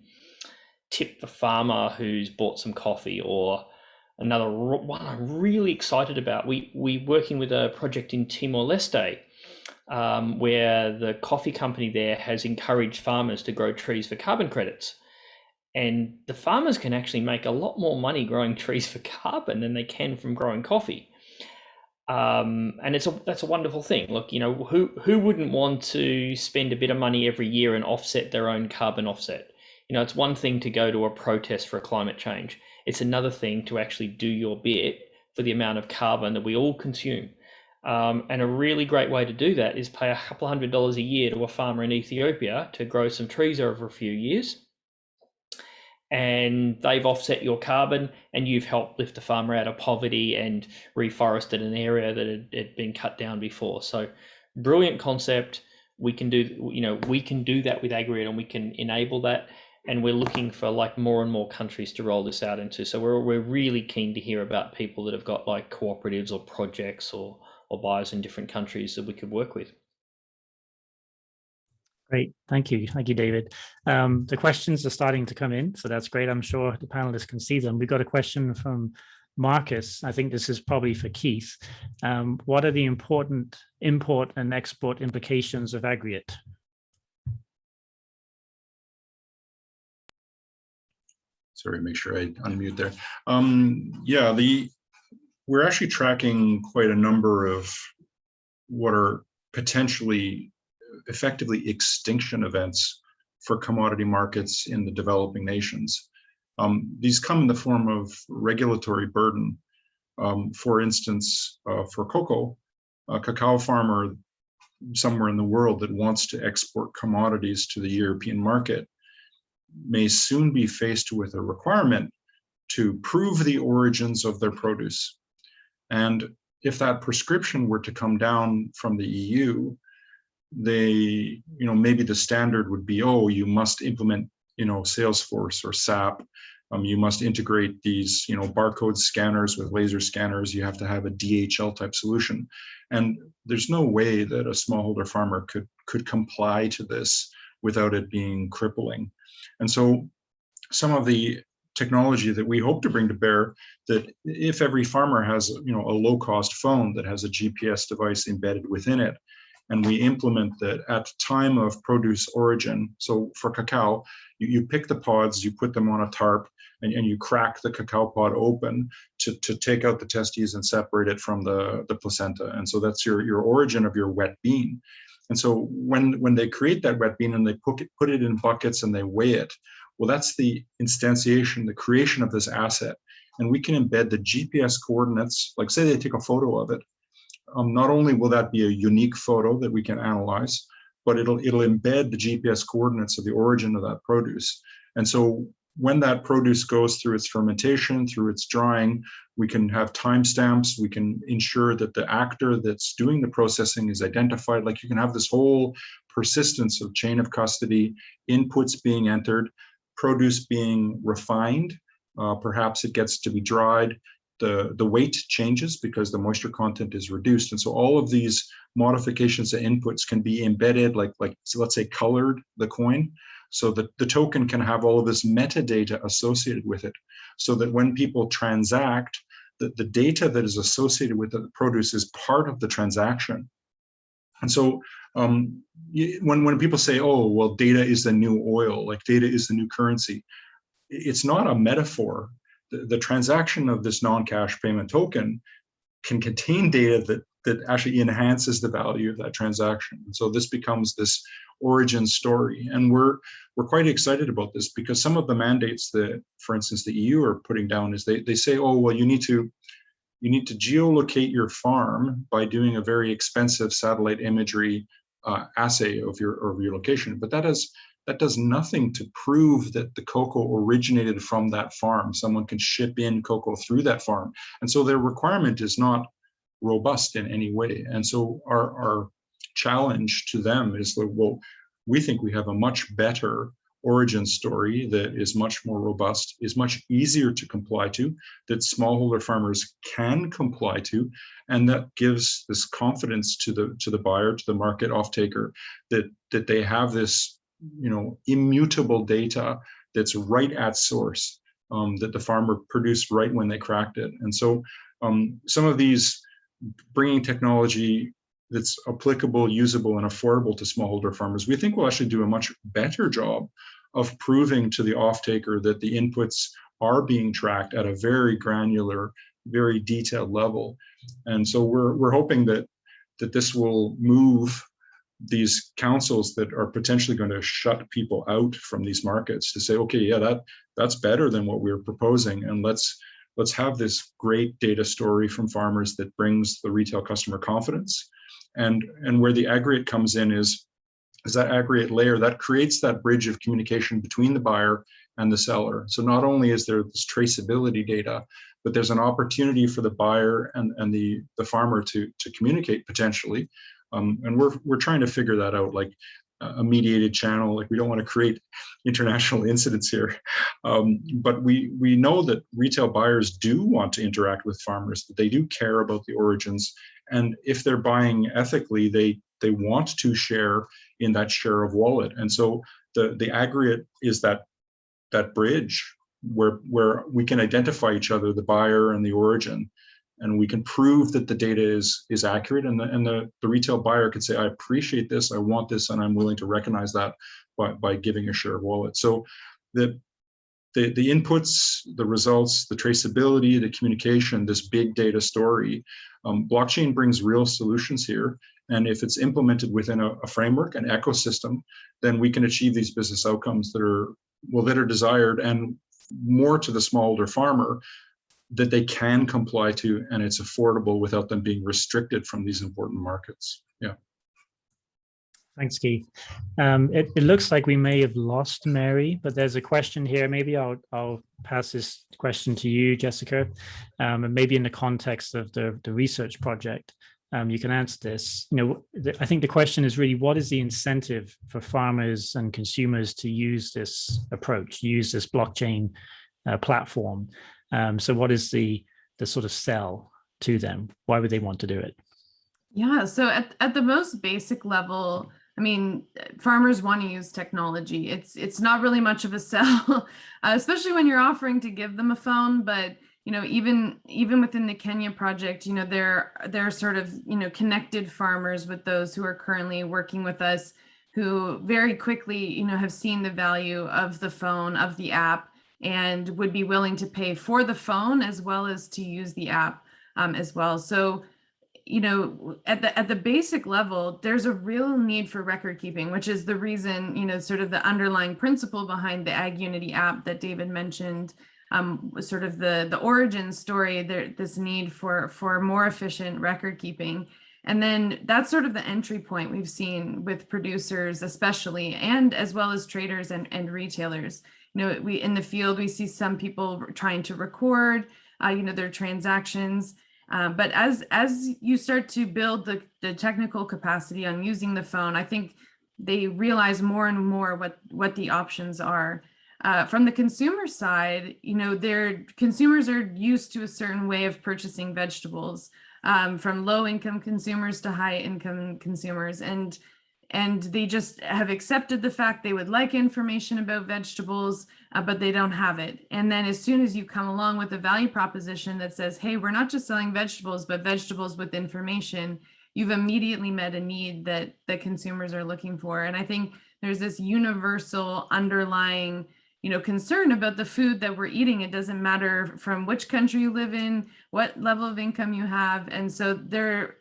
tip the farmer who's bought some coffee, or another one I'm really excited about. We're working with a project in Timor-Leste where the coffee company there has encouraged farmers to grow trees for carbon credits. And the farmers can actually make a lot more money growing trees for carbon than they can from growing coffee. And that's a wonderful thing. Look, who wouldn't want to spend a bit of money every year and offset their own carbon offset? It's one thing to go to a protest for climate change. It's another thing to actually do your bit for the amount of carbon that we all consume. And a really great way to do that is pay $200 a year to a farmer in Ethiopia to grow some trees over a few years. And they've offset your carbon, and you've helped lift the farmer out of poverty and reforested an area that had been cut down before. So brilliant concept. We can do that with Agri, and we can enable that. And we're looking for more and more countries to roll this out into. So we're really keen to hear about people that have got cooperatives or projects or buyers in different countries that we could work with. Great, thank you, David. The questions are starting to come in, so that's great. I'm sure the panelists can see them. We've got a question from Marcus. I think this is probably for Keith. What are the important import and export implications of aggregate? Sorry, make sure I unmute there. Yeah, we're actually tracking quite a number of what are potentially effectively extinction events for commodity markets in the developing nations. These come in the form of regulatory burden. For instance, for cocoa, a cacao farmer somewhere in the world that wants to export commodities to the European market may soon be faced with a requirement to prove the origins of their produce. And if that prescription were to come down from the EU, maybe the standard would be, oh, you must implement, Salesforce or SAP. You must integrate these, barcode scanners with laser scanners. You have to have a DHL type solution. And there's no way that a smallholder farmer could comply to this without it being crippling. And so some of the technology that we hope to bring to bear, that if every farmer has, a low-cost phone that has a GPS device embedded within it, and we implement that at time of produce origin. So for cacao, you pick the pods, you put them on a tarp, and you crack the cacao pod open to take out the testes and separate it from the placenta. And so that's your origin of your wet bean. And so when they create that wet bean and they put it in buckets and they weigh it, well, that's the instantiation, the creation of this asset. And we can embed the GPS coordinates, like say they take a photo of it. Not only will that be a unique photo that we can analyze, but it'll embed the GPS coordinates of the origin of that produce. And so when that produce goes through its fermentation, through its drying, we can have timestamps. We can ensure that the actor that's doing the processing is identified. Like you can have this whole persistence of chain of custody, inputs being entered, produce being refined. Perhaps it gets to be dried. The weight changes because the moisture content is reduced. And so all of these modifications to inputs can be embedded, so let's say colored the coin, so that the token can have all of this metadata associated with it, so that when people transact, the data that is associated with the produce is part of the transaction. And so when people say, oh, well, data is the new oil, like data is the new currency, it's not a metaphor. The transaction of this non-cash payment token can contain data that actually enhances the value of that transaction. And so this becomes this origin story. And we're quite excited about this because some of the mandates that, for instance, the EU are putting down is they say, oh, well, you need to geolocate your farm by doing a very expensive satellite imagery assay of your location. But that does nothing to prove that the cocoa originated from that farm. Someone can ship in cocoa through that farm. And so their requirement is not robust in any way. And so our challenge to them is that, well, we think we have a much better origin story that is much more robust, is much easier to comply to, that smallholder farmers can comply to, and that gives this confidence to the buyer, to the market off-taker, that they have this immutable data that's right at source, that the farmer produced right when they cracked it. And so some of these, bringing technology that's applicable, usable, and affordable to smallholder farmers, we think will actually do a much better job of proving to the off-taker that the inputs are being tracked at a very granular, very detailed level. And so we're hoping that this will move these councils that are potentially going to shut people out from these markets to say, okay, yeah, that's better than what we're proposing, and let's have this great data story from farmers that brings the retail customer confidence. And where the aggregate comes in is that aggregate layer that creates that bridge of communication between the buyer and the seller. So not only is there this traceability data, but there's an opportunity for the buyer and the farmer to communicate potentially. And we're trying to figure that out, like a mediated channel. Like we don't want to create international incidents here, but we know that retail buyers do want to interact with farmers, that they do care about the origins, and if they're buying ethically, they they want to share in that share of wallet. And so the aggregate is that bridge where we can identify each other, the buyer and the origin, and we can prove that the data is accurate, and the retail buyer could say, I appreciate this, I want this, and I'm willing to recognize that by giving a share of wallet. So the inputs, the results, the traceability, the communication, this big data story, blockchain brings real solutions here. And if it's implemented within a framework, an ecosystem, then we can achieve these business outcomes that are desired, and more to the smallholder farmer, that they can comply to, and it's affordable without them being restricted from these important markets. Yeah. Thanks, Keith. It looks like we may have lost Mary, but there's a question here. Maybe I'll pass this question to you, Jessica, and maybe in the context of the research project, you can answer this. I think the question is really, what is the incentive for farmers and consumers to use this approach, use this blockchain platform? So what is the sort of sell to them? Why would they want to do it? Yeah, so at the most basic level, I mean, farmers want to use technology. It's not really much of a sell, especially when you're offering to give them a phone. But even within the Kenya project, there are sort of connected farmers with those who are currently working with us, who very quickly have seen the value of the phone, of the app, and would be willing to pay for the phone as well as to use the app as well. So at the basic level, there's a real need for record keeping, which is the reason, sort of the underlying principle behind the Ag Unity app that David mentioned, sort of the origin story, this need for more efficient record keeping. And then that's sort of the entry point we've seen with producers, especially, and as well as traders and retailers. We in the field, we see some people trying to record, their transactions. But as you start to build the technical capacity on using the phone, I think they realize more and more what the options are. From the consumer side, their consumers are used to a certain way of purchasing vegetables, from low-income consumers to high-income consumers, and they just have accepted the fact they would like information about vegetables, but they don't have it. And then as soon as you come along with a value proposition that says, hey, we're not just selling vegetables, but vegetables with information, you've immediately met a need that consumers are looking for. And I think there's this universal underlying concern about the food that we're eating. It doesn't matter from which country you live in, what level of income you have. And so the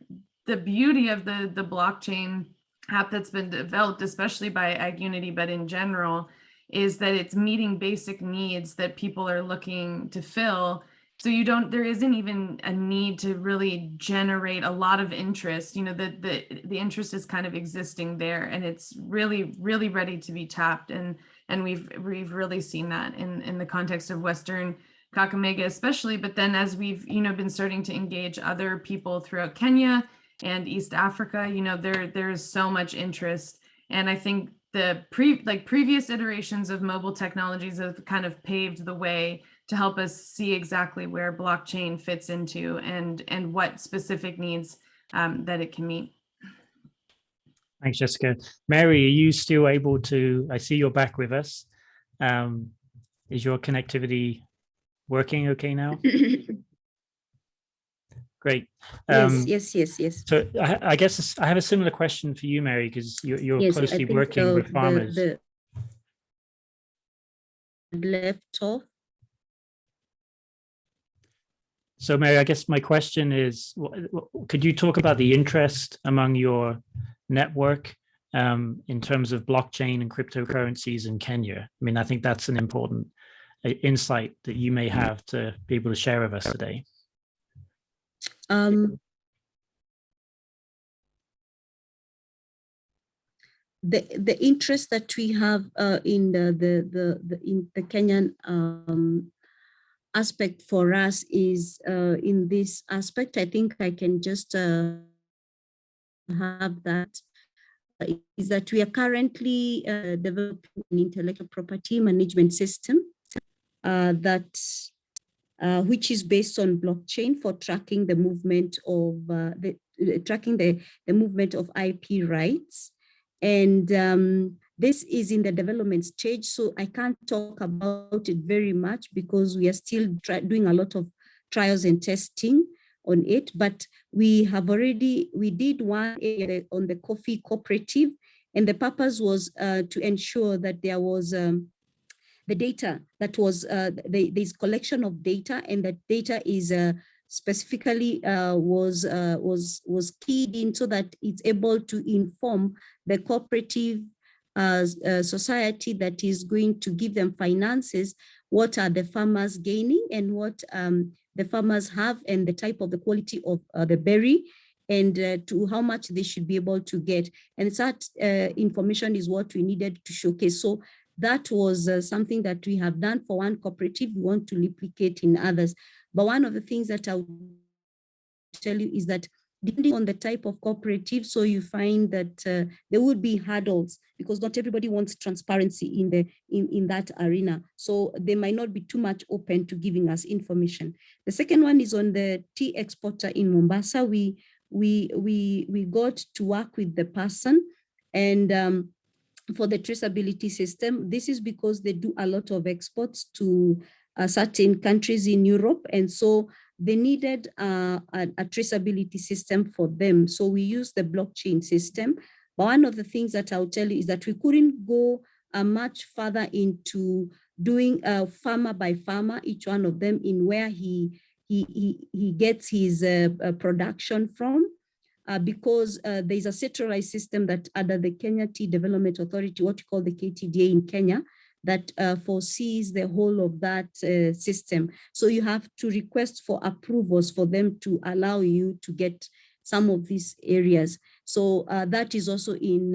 beauty of the blockchain app that's been developed, especially by Ag Unity, but in general, is that it's meeting basic needs that people are looking to fill. So there isn't even a need to really generate a lot of interest. The interest is kind of existing there, and it's really, really ready to be tapped. And we've really seen that in the context of Western Kakamega, especially. But then as we've been starting to engage other people throughout Kenya and East Africa, there is so much interest. And I think the previous iterations of mobile technologies have kind of paved the way to help us see exactly where blockchain fits into and what specific needs that it can meet. Thanks, Jessica. Mary, are you still able to, I see you're back with us. Is your connectivity working okay now? Great. Yes. So I guess I have a similar question for you, Mary, because you're closely working with farmers. Left off. So Mary, I guess my question is, could you talk about the interest among your network in terms of blockchain and cryptocurrencies in Kenya? I mean, I think that's an important insight that you may have to be able to share with us today. The interest that we have in the Kenyan aspect for us is in this aspect. I think I can just have that. Is that we are currently developing an intellectual property management system which is based on blockchain for tracking the movement of tracking the movement of IP rights. And this is in the development stage, so I can't talk about it very much because we are still doing a lot of trials and testing on it. But we did one on the coffee cooperative, and the purpose was to ensure that there was the data that was this collection of data, and that data is specifically was keyed in so that it's able to inform the cooperative society that is going to give them finances. What are the farmers gaining, and what the farmers have, and the type of the quality of the berry, and to how much they should be able to get. And that information is what we needed to showcase. So that was something that we have done for one cooperative. We want to replicate in others. But one of the things that I will tell you is that depending on the type of cooperative, so you find that there would be hurdles, because not everybody wants transparency in that arena. So they might not be too much open to giving us information. The second one is on the tea exporter in Mombasa. We got to work with the person, and for the traceability system. This is because they do a lot of exports to certain countries in Europe, and so they needed a traceability system for them. So we use the blockchain system. But one of the things that I'll tell you is that we couldn't go much further into doing farmer by farmer, each one of them, in where he gets his production from. Because there's a centralized system that under the Kenya Tea Development Authority, what you call the KTDA in Kenya, that foresees the whole of that system. So you have to request for approvals for them to allow you to get some of these areas. So that is also in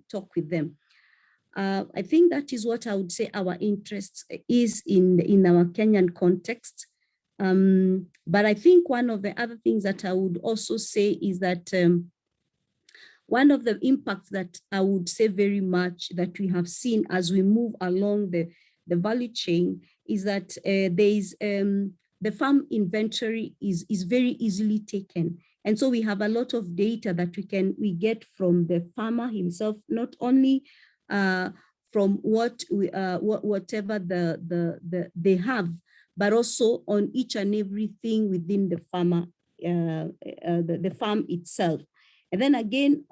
talk with them. I think that is what I would say our interest is in our Kenyan context. But I think one of the other things that I would also say is that one of the impacts that I would say very much that we have seen as we move along the value chain is that the farm inventory is very easily taken. And so we have a lot of data that we get from the farmer himself, not only from whatever they have, but also on each and everything within the farmer, the farm itself. And then again,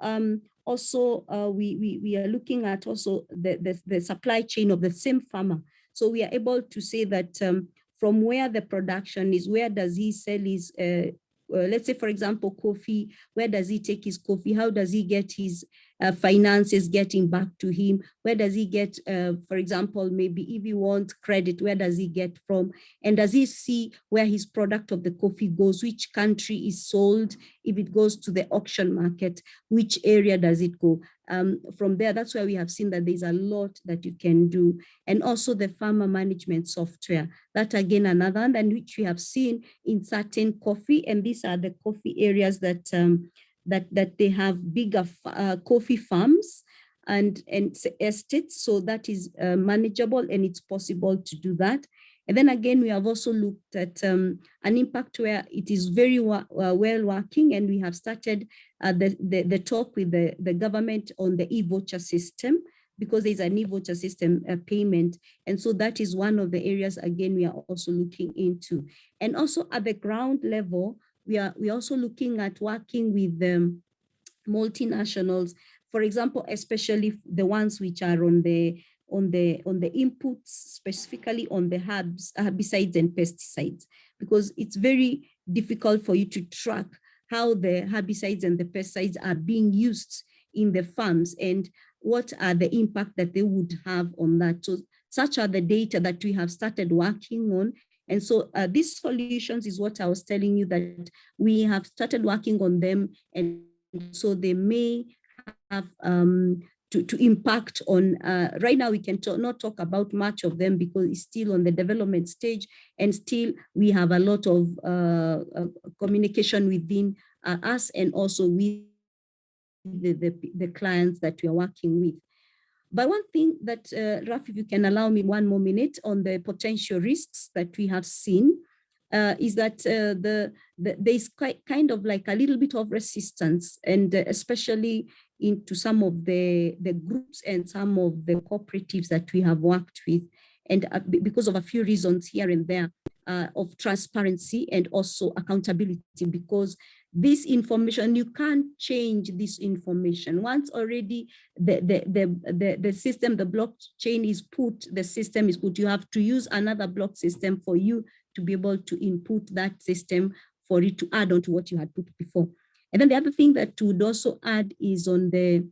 also we are looking at also the supply chain of the same farmer. So we are able to say that from where the production is, where does he sell his, let's say, for example, coffee, where does he take his coffee? How does he get his finances getting back to him? Where does he get, for example, maybe if he wants credit, where does he get from? And does he see where his product of the coffee goes, which country is sold? If it goes to the auction market, which area does it go? From there, that's where we have seen that there's a lot that you can do. And also the farmer management software, that again, another one, and which we have seen in certain coffee, and these are the coffee areas that that they have bigger coffee farms and estates, so that is manageable and it's possible to do that. And then again, we have also looked at an impact where it is very well working, and we have started the talk with the government on the e-voucher system, because there's an e-voucher system payment. And so that is one of the areas, again, we are also looking into. And also at the ground level, we are also looking at working with multinationals, for example, especially the ones which are on the inputs, specifically on the herbicides and pesticides, because it's very difficult for you to track how the herbicides and the pesticides are being used in the farms and what are the impact that they would have on that. So such are the data that we have started working on. And so these solutions is what I was telling you, that we have started working on them, and so they may have to impact on, right now we can not talk about much of them because it's still on the development stage, and still we have a lot of communication within us and also with the clients that we are working with. But one thing that, Raf, if you can allow me one more minute on the potential risks that we have seen, is that there's kind of like a little bit of resistance, and especially into some of the groups and some of the cooperatives that we have worked with, and because of a few reasons here and there, of transparency and also accountability, because this information, you can't change this information. Once already the system, the blockchain is put, the system is put, you have to use another block system for you to be able to input that system for it to add on to what you had put before. And then the other thing that would also add is on the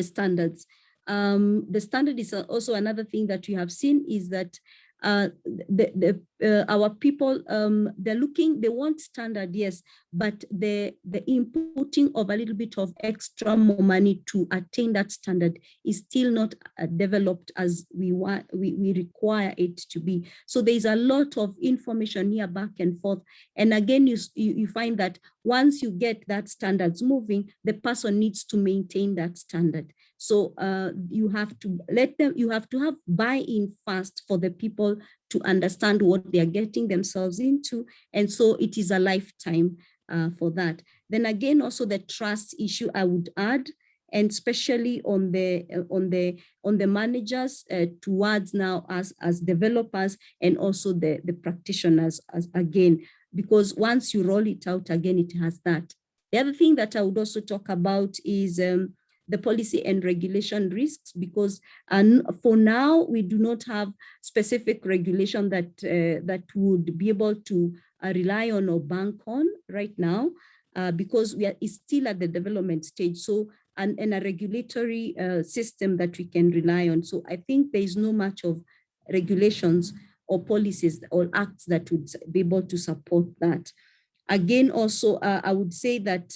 standards. The standard is also another thing that we have seen, is that our people, they want standard, yes, but the inputting of a little bit of extra more money to attain that standard is still not developed as we require it to be. So there's a lot of information here back and forth. And again, you find that once you get that standards moving, the person needs to maintain that standard. So you have to have buy-in first for the people to understand what they are getting themselves into. And so it is a lifetime for that. Then again, also the trust issue I would add, and especially on the managers towards now as developers, and also the practitioners again, because once you roll it out again, it has that. The other thing that I would also talk about is the policy and regulation risks, because for now we do not have specific regulation that would be able to rely on or bank on right now, because it's still at the development stage. So and a regulatory system that we can rely on. So I think there is no much of regulations or policies or acts that would be able to support that. Again, also I would say that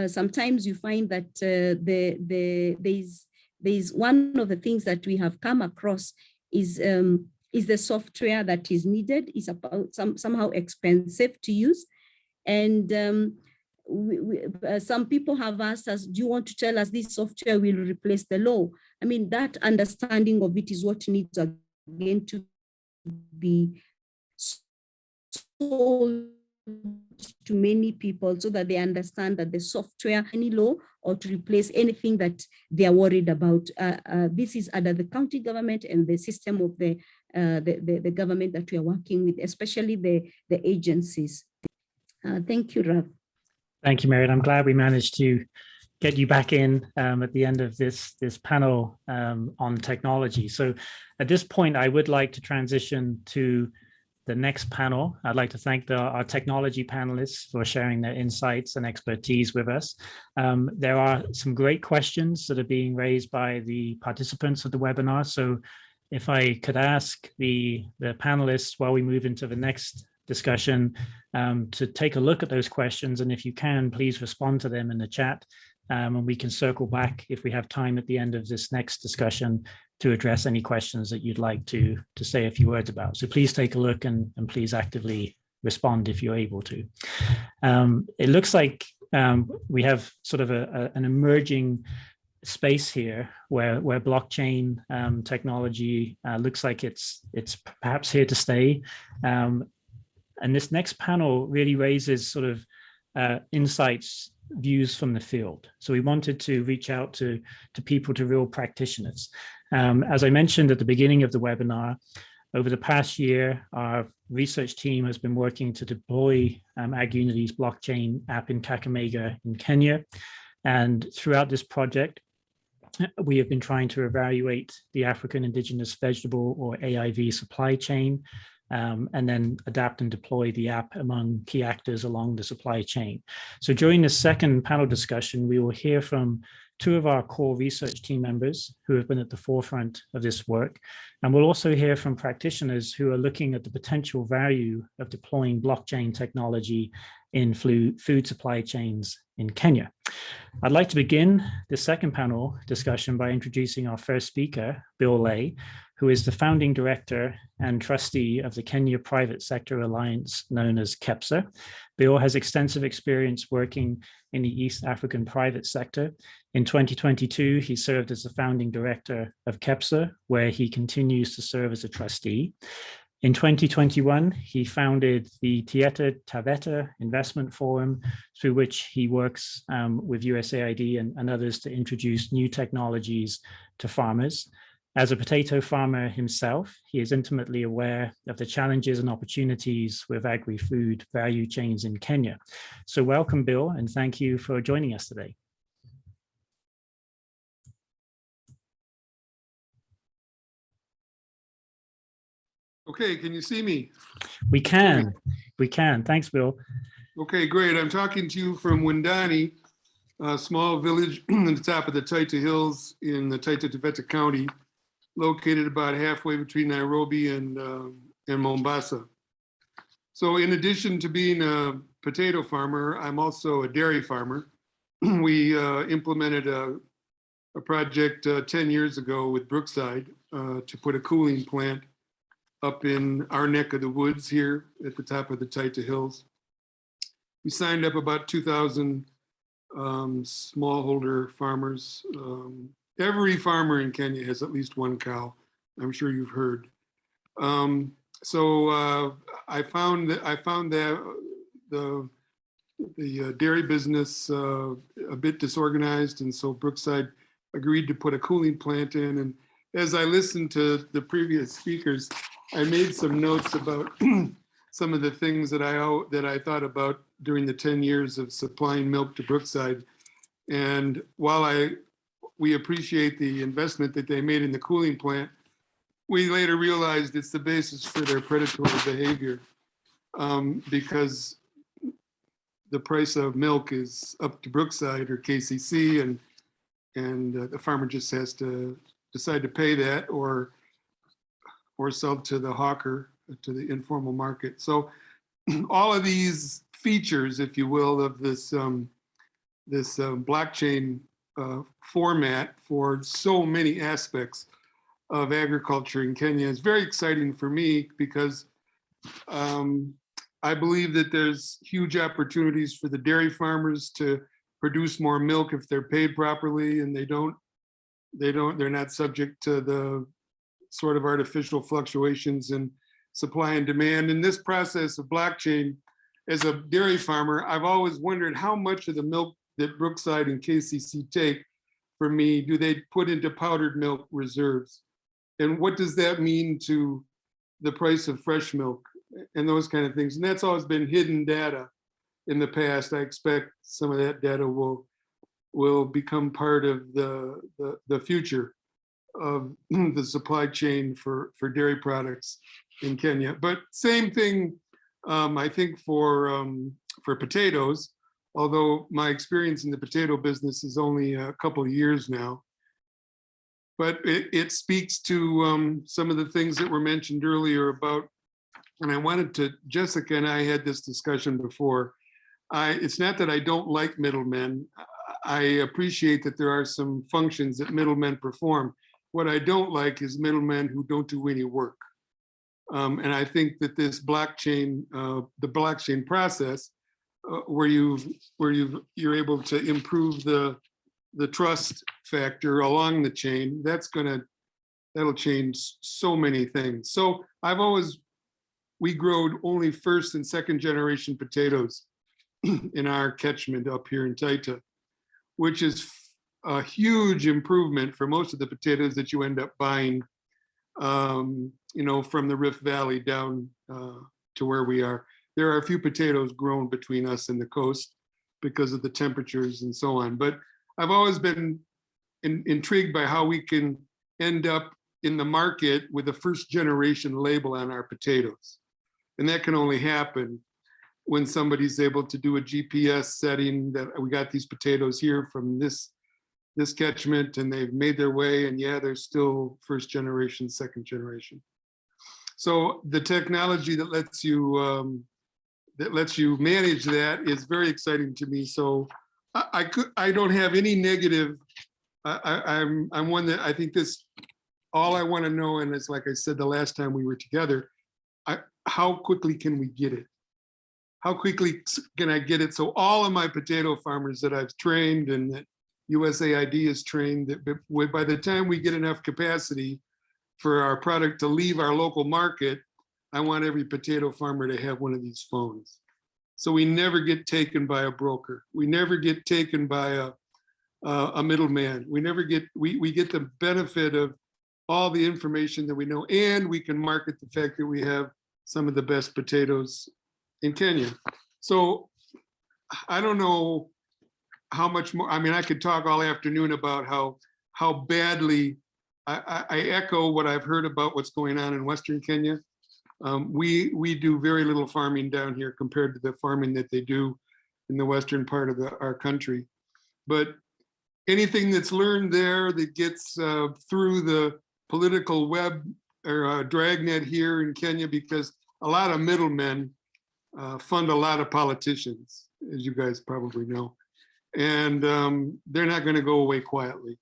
sometimes you find that there's one of the things that we have come across is the software that is needed is about somehow expensive to use, and some people have asked us, do you want to tell us this software will replace the law? I mean, that understanding of it is what needs again to be sold to many people, so that they understand that the software, any law, or to replace anything that they are worried about. This is under the county government and the system of the government that we are working with, especially the agencies. Thank you, Rav. Thank you, Merit. I'm glad we managed to get you back in at the end of this panel on technology. So at this point, I would like to transition to the next panel. I'd like to thank our technology panelists for sharing their insights and expertise with us. There are some great questions that are being raised by the participants of the webinar. So if I could ask the panelists while we move into the next discussion to take a look at those questions, and if you can, please respond to them in the chat, and we can circle back if we have time at the end of this next discussion to address any questions that you'd like to say a few words about. So please take a look and please actively respond if you're able to. It looks like we have sort of an emerging space here where blockchain technology looks like it's perhaps here to stay. And this next panel really raises sort of insights, views from the field. So we wanted to reach out to people, to real practitioners. As I mentioned at the beginning of the webinar, over the past year, our research team has been working to deploy AgUnity's blockchain app in Kakamega in Kenya. And throughout this project, we have been trying to evaluate the African indigenous vegetable, or AIV, supply chain, and then adapt and deploy the app among key actors along the supply chain. So during this second panel discussion, we will hear from two of our core research team members who have been at the forefront of this work. And we'll also hear from practitioners who are looking at the potential value of deploying blockchain technology in food supply chains in Kenya. I'd like to begin the second panel discussion by introducing our first speaker, Bill Lay, who is the founding director and trustee of the Kenya Private Sector Alliance, known as KEPSA. Bill has extensive experience working in the East African private sector. In 2022, he served as the founding director of KEPSA, where he continues to serve as a trustee. In 2021, he founded the Tieta Taveta Investment Forum, through which he works with USAID and others to introduce new technologies to farmers. As a potato farmer himself, he is intimately aware of the challenges and opportunities with agri-food value chains in Kenya. So welcome, Bill, and thank you for joining us today. Okay, can you see me? We can. Thanks, Bill. Okay, great. I'm talking to you from Windani, a small village at the top of the Taita Hills in the Taita Taveta County, located about halfway between Nairobi and Mombasa. So in addition to being a potato farmer, I'm also a dairy farmer. We implemented a project 10 years ago with Brookside to put a cooling plant up in our neck of the woods here at the top of the Taita Hills. We signed up about 2,000 smallholder farmers. Every farmer in Kenya has at least one cow. I'm sure you've heard. So I found that the dairy business a bit disorganized, and so Brookside agreed to put a cooling plant in. And as I listened to the previous speakers, I made some notes about some of the things that I thought about during the 10 years of supplying milk to Brookside. And while we appreciate the investment that they made in the cooling plant, we later realized it's the basis for their predatory behavior, because the price of milk is up to Brookside or KCC, and the farmer just has to decide to pay that or sell to the hawker, to the informal market. So all of these features, if you will, of this blockchain format for so many aspects of agriculture in Kenya is very exciting for me, because I believe that there's huge opportunities for the dairy farmers to produce more milk if they're paid properly, and they're not subject to the sort of artificial fluctuations in supply and demand. In this process of blockchain, as a dairy farmer, I've always wondered how much of the milk that Brookside and KCC take from me do they put into powdered milk reserves? And what does that mean to the price of fresh milk and those kind of things? And that's always been hidden data in the past. I expect some of that data will become part of the future of the supply chain for dairy products in Kenya. But same thing, I think for potatoes, although my experience in the potato business is only a couple of years now. But it speaks to some of the things that were mentioned earlier about, and I wanted to, Jessica and I had this discussion before. It's not that I don't like middlemen. I appreciate that there are some functions that middlemen perform. What I don't like is middlemen who don't do any work. And I think that this blockchain, the blockchain process, where you're able to improve the trust factor along the chain, that'll change so many things. So we grow only first and second generation potatoes in our catchment up here in Taita, which is a huge improvement for most of the potatoes that you end up buying, from the Rift Valley down to where we are. There are a few potatoes grown between us and the coast because of the temperatures and so on. But I've always been intrigued by how we can end up in the market with a first generation label on our potatoes. And that can only happen when somebody's able to do a GPS setting that we got these potatoes here from this catchment and they've made their way, and yeah, they're still first generation, second generation. So the technology that lets you manage that is very exciting to me. So I don't have any negative. I'm one that I think all I want to know, and it's like I said the last time we were together, how quickly can we get it? How quickly can I get it? So all of my potato farmers that I've trained and that USAID has trained, that by the time we get enough capacity for our product to leave our local market, I want every potato farmer to have one of these phones. So we never get taken by a broker. We never get taken by a middleman. We never get, we get the benefit of all the information that we know, and we can market the fact that we have some of the best potatoes in Kenya. So I don't know how much more, I mean, I could talk all afternoon about how badly, I echo what I've heard about what's going on in Western Kenya. We do very little farming down here compared to the farming that they do in the western part of our country. But anything that's learned there that gets through the political web or dragnet here in Kenya, because a lot of middlemen fund a lot of politicians, as you guys probably know. And they're not going to go away quietly.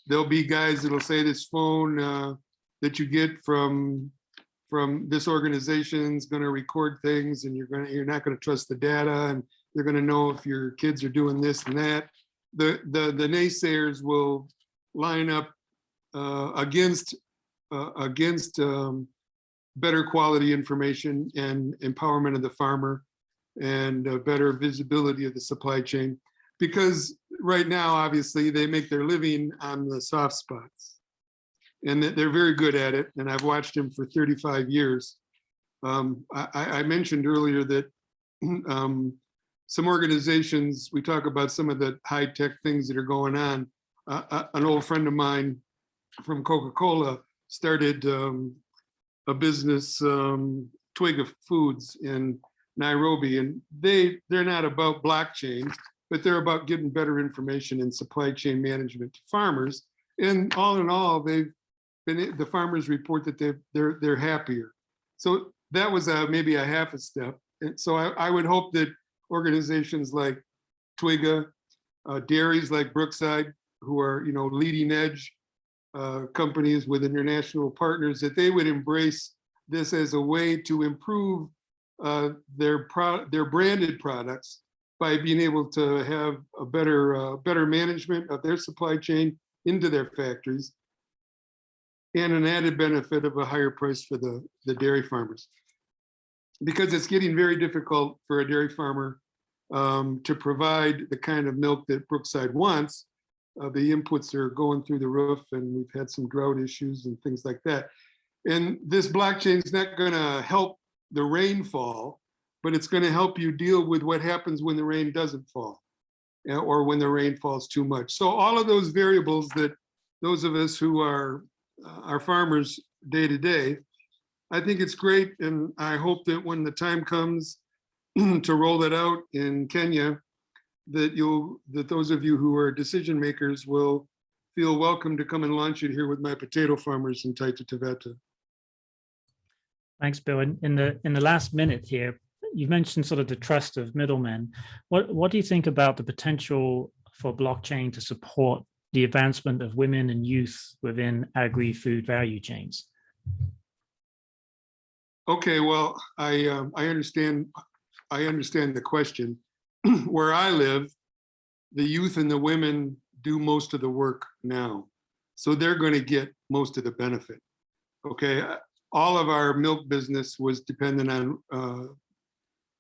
There'll be guys that'll say this phone that you get from this organization is going to record things, and you're not going to trust the data, and you're going to know if your kids are doing this and that. The naysayers will line up against better quality information and empowerment of the farmer and better visibility of the supply chain, because right now, obviously, they make their living on the soft spots, and they're very good at it. And I've watched them for 35 years. I mentioned earlier that some organizations, we talk about some of the high-tech things that are going on. An old friend of mine from Coca-Cola started a business, Twiga Foods in Nairobi, and they're not about blockchain, but they're about getting better information and supply chain management to farmers. And all in all, the farmers report that they're happier. So that was maybe a half a step. And so I would hope that organizations like Twiga, dairies like Brookside, who are leading edge companies with international partners, that they would embrace this as a way to improve their branded products by being able to have a better management of their supply chain into their factories, and an added benefit of a higher price for the dairy farmers. Because it's getting very difficult for a dairy farmer to provide the kind of milk that Brookside wants. The inputs are going through the roof, and we've had some drought issues and things like that. And this blockchain is not going to help the rainfall, but it's going to help you deal with what happens when the rain doesn't fall, or when the rain falls too much. So all of those variables that those of us who are farmers day to day, I think it's great. And I hope that when the time comes to roll it out in Kenya, that those of you who are decision makers will feel welcome to come and launch it here with my potato farmers in Taita Taveta. Thanks, Bill. In the last minute here, you mentioned sort of the trust of middlemen. What do you think about the potential for blockchain to support the advancement of women and youth within agri-food value chains? Okay, well, I understand the question. Where I live, the youth and the women do most of the work now, so they're going to get most of the benefit. Okay, all of our milk business was dependent on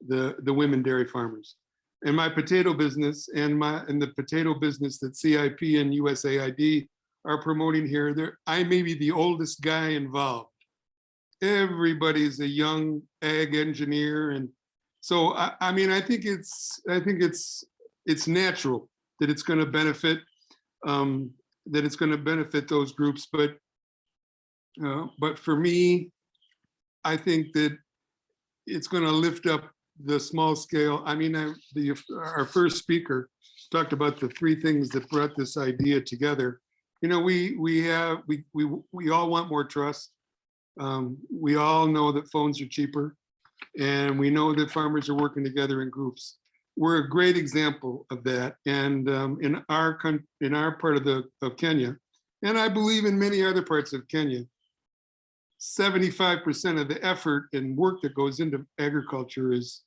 the women dairy farmers, and my potato business and the potato business that CIP and USAID are promoting here. I may be the oldest guy involved. Everybody's a young ag engineer, and so I mean, I think it's natural that it's going to benefit those groups. But for me, I think that it's going to lift up the small scale. I mean, our first speaker talked about the three things that brought this idea together. We all want more trust. We all know that phones are cheaper, and we know that farmers are working together in groups. We're a great example of that. And in our part of Kenya, and I believe in many other parts of Kenya, 75% of the effort and work that goes into agriculture is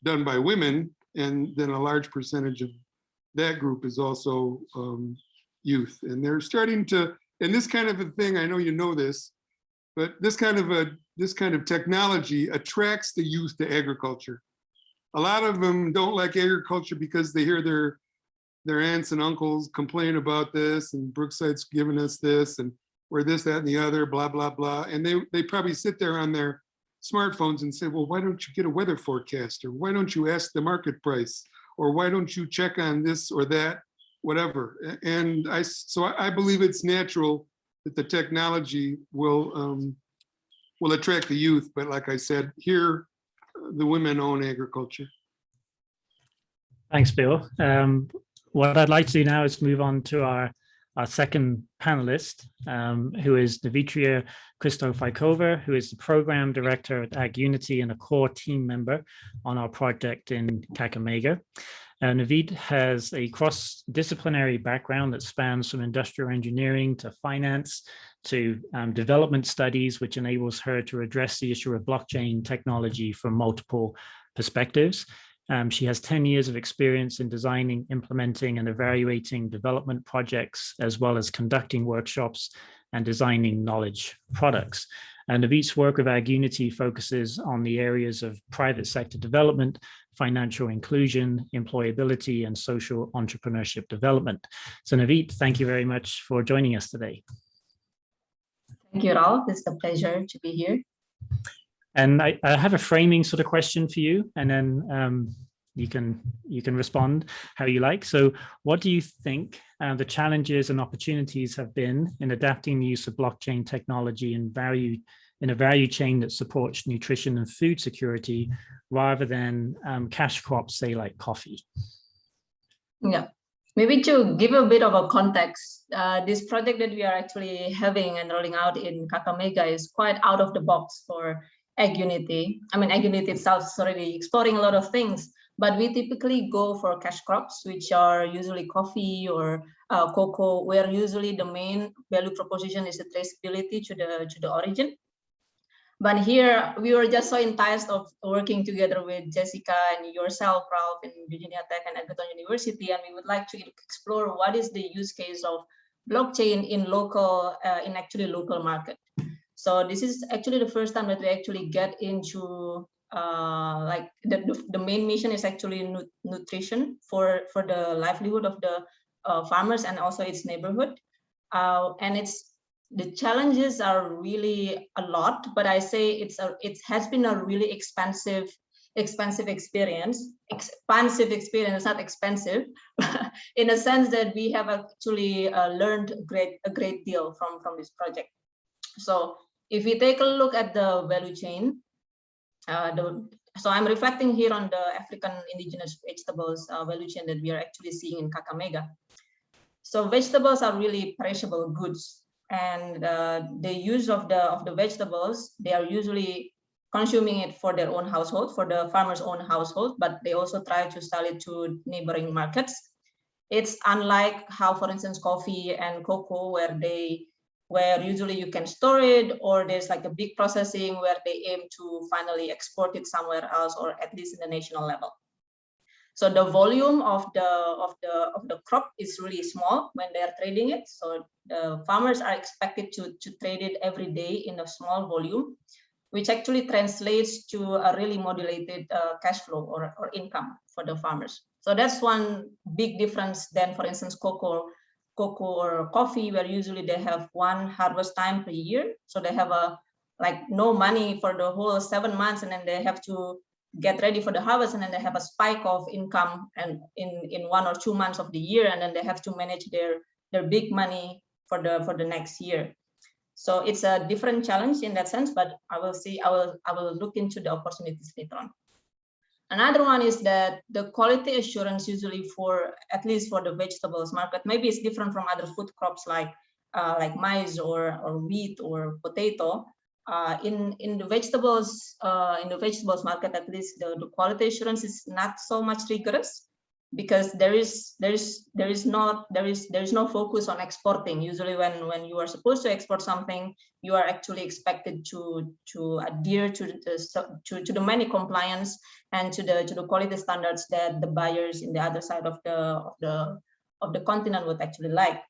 done by women, and then a large percentage of that group is also youth. And they're starting to, and this kind of a thing, I know you know this, But this kind of technology attracts the youth to agriculture. A lot of them don't like agriculture because they hear their aunts and uncles complain about this, and Brookside's giving us this, and we're this, that, and the other, blah, blah, blah. And they probably sit there on their smartphones and say, well, why don't you get a weather forecast? Or why don't you ask the market price? Or why don't you check on this or that, whatever. And so I believe it's natural that the technology will attract the youth. But like I said, here, the women own agriculture. Thanks, Bill. What I'd like to do now is move on to our second panelist, who is Navitria Kristofikova, who is the program director at Ag Unity and a core team member on our project in Kakamega. Navid has a cross-disciplinary background that spans from industrial engineering to finance to development studies, which enables her to address the issue of blockchain technology from multiple perspectives. She has 10 years of experience in designing, implementing, and evaluating development projects, as well as conducting workshops and designing knowledge products. Navid's work with Ag Unity focuses on the areas of private sector development, financial inclusion, employability, and social entrepreneurship development. So Navid, thank you very much for joining us today. Thank you, Ralph. It's a pleasure to be here. And I have a framing sort of question for you, and then you can respond how you like. So what do you think the challenges and opportunities have been in adapting the use of blockchain technology and in a value chain that supports nutrition and food security rather than cash crops, say like coffee? Yeah, maybe to give a bit of a context, this project that we are actually having and rolling out in Kakamega is quite out of the box for Ag Unity. I mean, Ag Unity itself is already exploring a lot of things, but we typically go for cash crops, which are usually coffee or cocoa, where usually the main value proposition is the traceability to the origin. But here we were just so enticed of working together with Jessica and yourself, Ralph, in Virginia Tech and Egerton University, and we would like to explore what is the use case of blockchain in actually local market. So this is actually the first time that we actually get into like the main mission is actually nutrition for the livelihood of the farmers and also its neighborhood. And the challenges are really a lot, but I say it has been a really expansive experience, not expensive, in a sense that we have actually learned a great deal from this project. So if we take a look at the value chain, so I'm reflecting here on the African indigenous vegetables value chain that we are actually seeing in Kakamega. So vegetables are really perishable goods, and the use of the vegetables, they are usually consuming it for their own household, for the farmer's own household, but they also try to sell it to neighboring markets. It's unlike how, for instance, coffee and cocoa, where usually you can store it, or there's like a big processing where they aim to finally export it somewhere else, or at least in the national level. So the volume of the crop is really small when they are trading it. So the farmers are expected to trade it every day in a small volume, which actually translates to a really modulated cash flow or income for the farmers. So that's one big difference than, for instance, cocoa or coffee, where usually they have one harvest time per year. So they have no money for the whole 7 months, and then they have to get ready for the harvest, and then they have a spike of income and in 1 or 2 months of the year, and then they have to manage their big money for the next year. So it's a different challenge in that sense, but I will look into the opportunities later on. Another one is that the quality assurance usually at least for the vegetables market, maybe it's different from other food crops like maize or wheat or potato. In the vegetables market, at least the quality assurance is not so much rigorous, because there is no focus on exporting. Usually when you are supposed to export something, you are actually expected to adhere to the many compliance and to the quality standards that the buyers in the other side of the continent would actually like.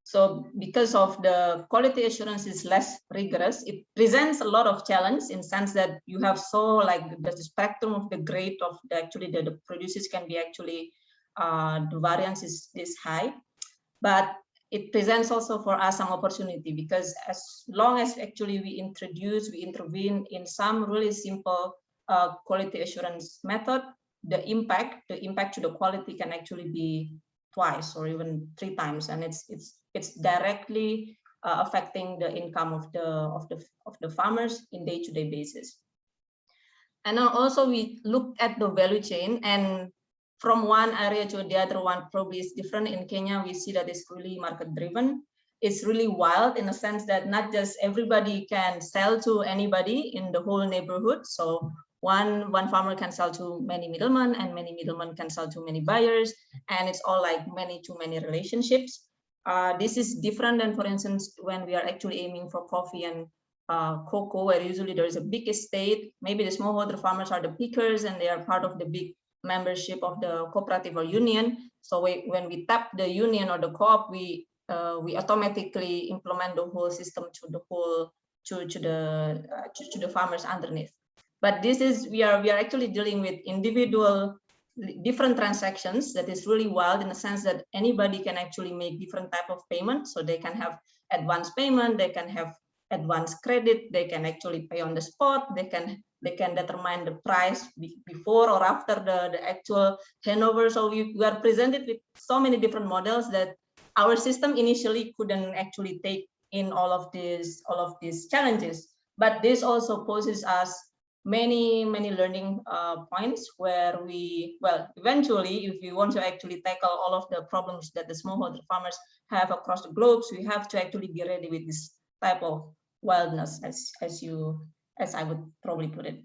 So because of the quality assurance is less rigorous, it presents a lot of challenge in sense that you have so like the spectrum of the grade of the actually the producers can be actually the variance is high, but it presents also for us some opportunity, because as long as actually we intervene in some really simple quality assurance method, the impact to the quality can actually be twice or even 3 times, and it's directly affecting the income of the farmers in day-to-day basis. And then also we look at the value chain, and from one area to the other one probably is different. In Kenya, we see that it's really market driven. It's really wild in a sense that not just everybody can sell to anybody in the whole neighborhood. So one farmer can sell to many middlemen, and many middlemen can sell to many buyers, and it's all like many to many relationships. This is different than, for instance, when we are actually aiming for coffee and cocoa, where usually there is a big estate. Maybe the smallholder farmers are the pickers and they are part of the big membership of the cooperative or union. So when we tap the union or the co-op, we automatically implement the whole system to the whole to the farmers underneath. But this is we are actually dealing with individual different transactions that is really wild in the sense that anybody can actually make different type of payment. So they can have advance payment, they can have advance credit, they can actually pay on the spot, they can determine the price before or after the actual handover. So we are presented with so many different models that our system initially couldn't actually take in all of these challenges. But this also poses us many learning points where we, well, eventually, if we want to actually tackle all of the problems that the smallholder farmers have across the globe, so we have to actually be ready with this type of wildness, as I would probably put it.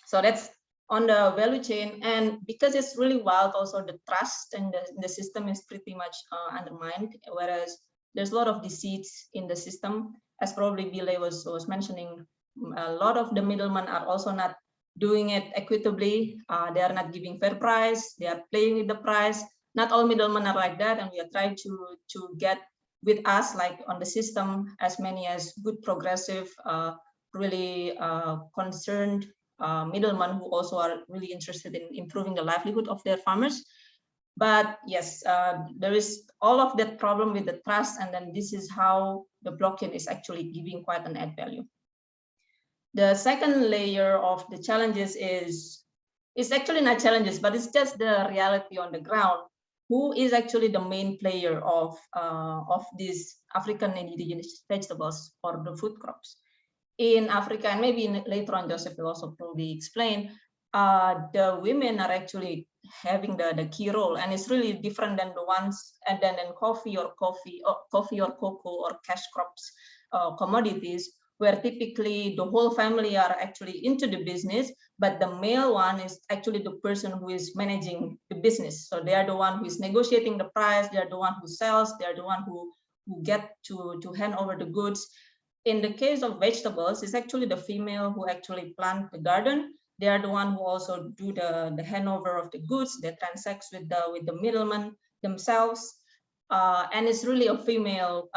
So that's on the value chain, and because it's really wild, also the trust in the system is pretty much undermined, whereas there's a lot of deceits in the system, as probably Bile was mentioning. A lot of the middlemen are also not doing it equitably. They are not giving fair price. They are playing with the price. Not all middlemen are like that, and we are trying to get with us, like on the system, as many as good, progressive, really concerned middlemen who also are really interested in improving the livelihood of their farmers. But yes, there is all of that problem with the trust, and then this is how the blockchain is actually giving quite an add value. The second layer of the challenges is actually not challenges, but it's just the reality on the ground. Who is actually the main player of these African and indigenous vegetables or the food crops in Africa? And maybe later on, Joseph will also probably explain. The women are actually having the key role, and it's really different than the ones and then coffee or cocoa or cash crops, commodities, where typically the whole family are actually into the business, but the male one is actually the person who is managing the business. So they are the one who is negotiating the price, they are the one who sells, they are the one who get to hand over the goods. In the case of vegetables, it's actually the female who actually plant the garden. They are the one who also do the handover of the goods, they transact with the middlemen themselves. And it's really a female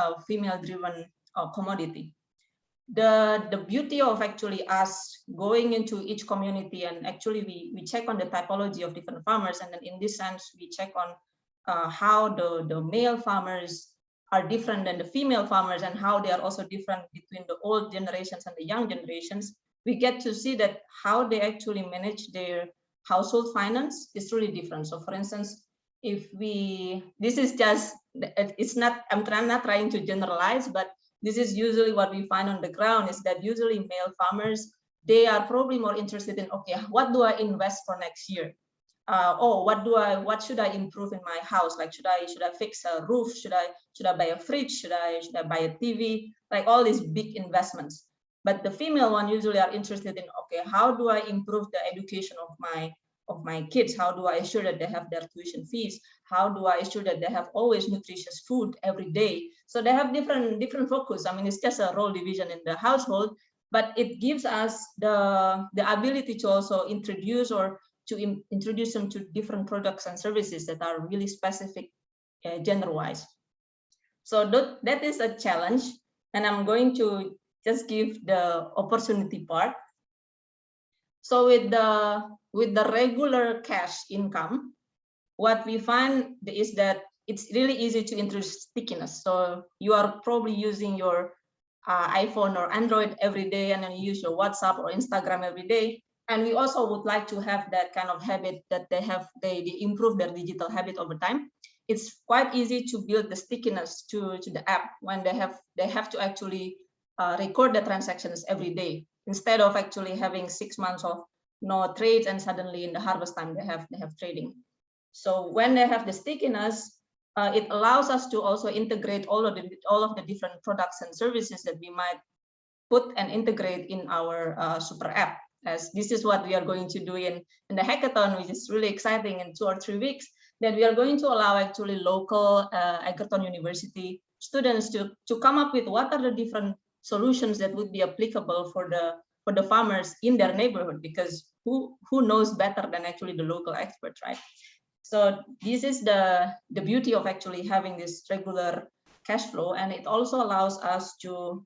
driven commodity. The beauty of actually us going into each community, and actually we check on the typology of different farmers, and then in this sense we check on how the male farmers are different than the female farmers, and how they are also different between the old generations and the young generations. We get to see that how they actually manage their household finance is really different. So for instance, this is just, it's not, I'm not trying to generalize, but this is usually what we find on the ground, is that usually male farmers, they are probably more interested in, okay, what do I invest for next year? What should I improve in my house? Like, should I fix a roof? Should I buy a fridge? Should I buy a TV? Like all these big investments. But the female one usually are interested in, okay, how do I improve the education of my kids? How do I ensure that they have their tuition fees? How do I ensure that they have always nutritious food every day? So they have different focus. I mean, it's just a role division in the household, but it gives us the ability to also introduce them to different products and services that are really specific gender-wise. So that is a challenge, and I'm going to just give the opportunity part. So with the regular cash income, what we find is that it's really easy to introduce stickiness. So you are probably using your iPhone or Android every day, and then you use your WhatsApp or Instagram every day. And we also would like to have that kind of habit that they improve their digital habit over time. It's quite easy to build the stickiness to the app when they have to actually record the transactions every day, instead of actually having 6 months of no trades and suddenly in the harvest time they have trading. So when they have the stickiness, it allows us to also integrate all of the different products and services that we might put and integrate in our super app. As this is what we are going to do in the hackathon, which is really exciting in 2 or 3 weeks, that we are going to allow actually local Egerton University students to come up with what are the different solutions that would be applicable for the farmers in their neighborhood, because who knows better than actually the local experts, right? So this is the beauty of actually having this regular cash flow, and it also allows us to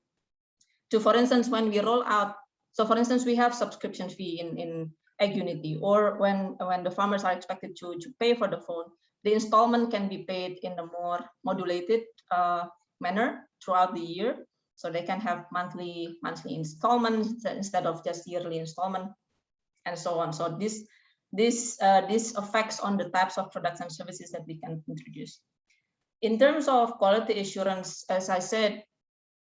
for instance, when we roll out, so for instance, we have subscription fee in AgUnity, or when the farmers are expected to pay for the phone, the installment can be paid in a more modulated manner throughout the year. So they can have monthly installments instead of just yearly installment, and so on. So this affects on the types of products and services that we can introduce. In terms of quality assurance, as I said,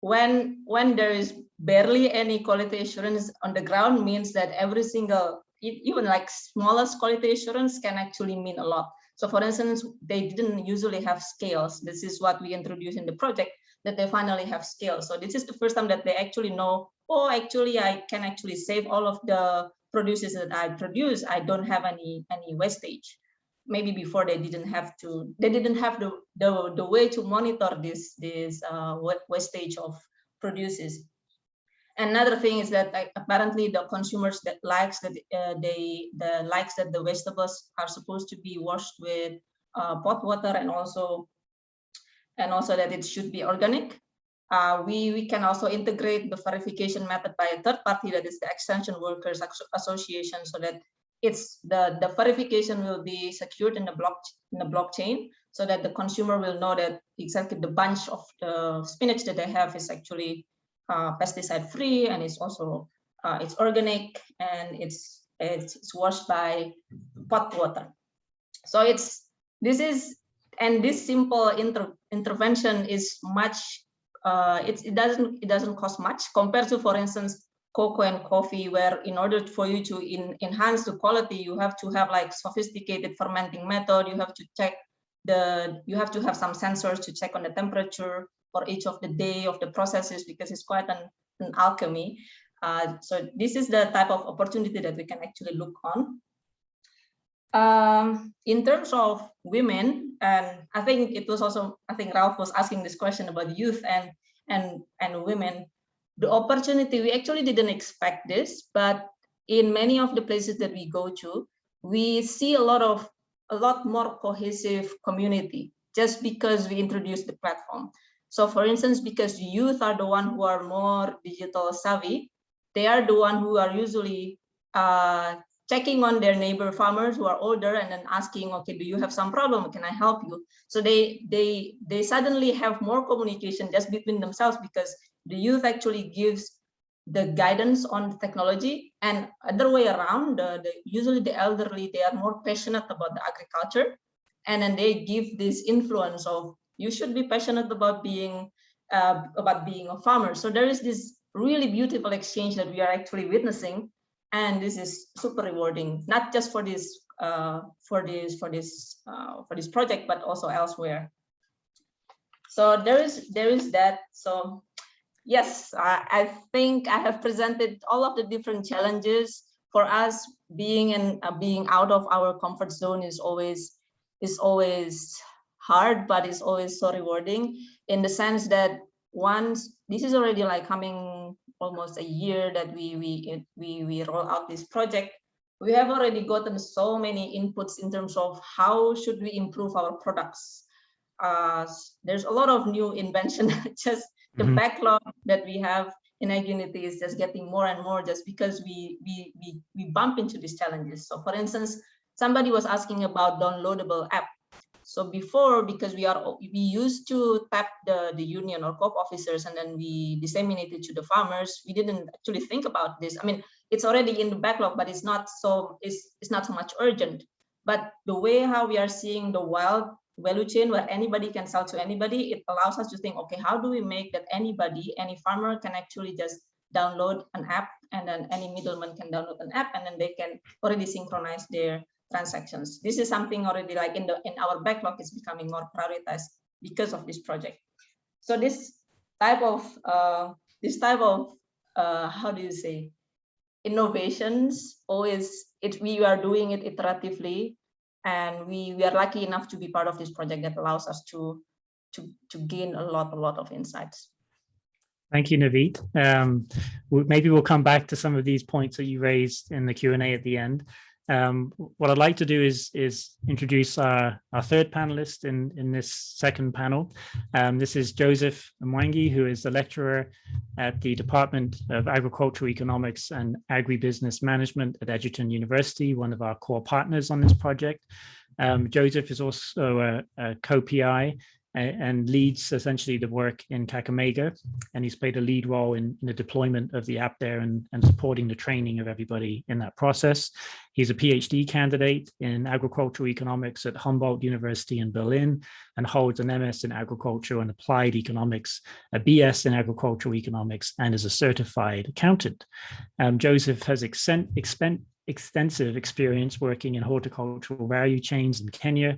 when there is barely any quality assurance on the ground, means that every single, even like smallest quality assurance can actually mean a lot. So for instance, they didn't usually have scales. This is what we introduced in the project, that they finally have scales. So this is the first time that they actually know, oh, actually I can actually save all of the produces that I produce. I don't have any wastage. Maybe before they didn't have the way to monitor this wastage of produces. Another thing is that apparently the consumers that likes that the vegetables are supposed to be washed with pot water, and also that it should be organic. We can also integrate the verification method by a third party, that is the Extension Workers Association, so that it's the verification will be secured in the blockchain, so that the consumer will know that exactly the bunch of the spinach that they have is actually pesticide free, and it's also it's organic, and it's washed by pot water. So this simple intervention is much. It doesn't cost much compared to, for instance, cocoa and coffee, where in order for you to enhance the quality, you have to have like sophisticated fermenting method. You have to have some sensors to check on the temperature for each of the day of the processes, because it's quite an alchemy. So this is the type of opportunity that we can actually look on. In terms of women, and I think Ralph was asking this question about youth and women. The opportunity, we actually didn't expect this, but in many of the places that we go to, we see a lot more cohesive community, just because we introduced the platform. So for instance, because youth are the one who are more digital savvy, they are the one who are usually checking on their neighbor farmers who are older, and then asking, okay, do you have some problem? Can I help you? So they suddenly have more communication just between themselves, because the youth actually gives the guidance on technology, and other way around, usually the elderly, they are more passionate about the agriculture, and then they give this influence of, you should be passionate about being a farmer. So there is this really beautiful exchange that we are actually witnessing. And this is super rewarding, not just for this project, but also elsewhere. So there is that. So yes, I think I have presented all of the different challenges. For us, being out of our comfort zone is always hard, but it's always so rewarding, in the sense that once this is already like coming almost a year that we roll out this project, we have already gotten so many inputs in terms of how should we improve our products, there's a lot of new invention. Just the backlog that we have in AgUnity is just getting more and more, just because we bump into these challenges. So for instance, somebody was asking about downloadable app. So before, because we used to tap the union or co-op officers and then we disseminate it to the farmers, we didn't actually think about this. I mean, it's already in the backlog, but it's not so much urgent. But the way how we are seeing the wild value chain where anybody can sell to anybody, it allows us to think, okay, how do we make that anybody, any farmer can actually just download an app, and then any middleman can download an app, and then they can already synchronize their transactions. This is something already like in our backlog is becoming more prioritized because of this project. So this type of how do you say, innovations, always we are doing it iteratively, and we are lucky enough to be part of this project that allows us to gain a lot of insights. Thank you, Naveed. Maybe we'll come back to some of these points that you raised in the Q&A at the end. What I'd like to do is introduce our third panelist in this second panel. This is Joseph Mwangi, who is the lecturer at the Department of Agricultural Economics and Agribusiness Management at Edgerton University, one of our core partners on this project. Joseph is also a co-PI and leads essentially the work in Kakamega, and he's played a lead role in the deployment of the app there and supporting the training of everybody in that process. He's a PhD candidate in agricultural economics at Humboldt University in Berlin, and holds an MS in agriculture and applied economics, a BS in agricultural economics, and is a certified accountant. Joseph has extensive experience working in horticultural value chains in Kenya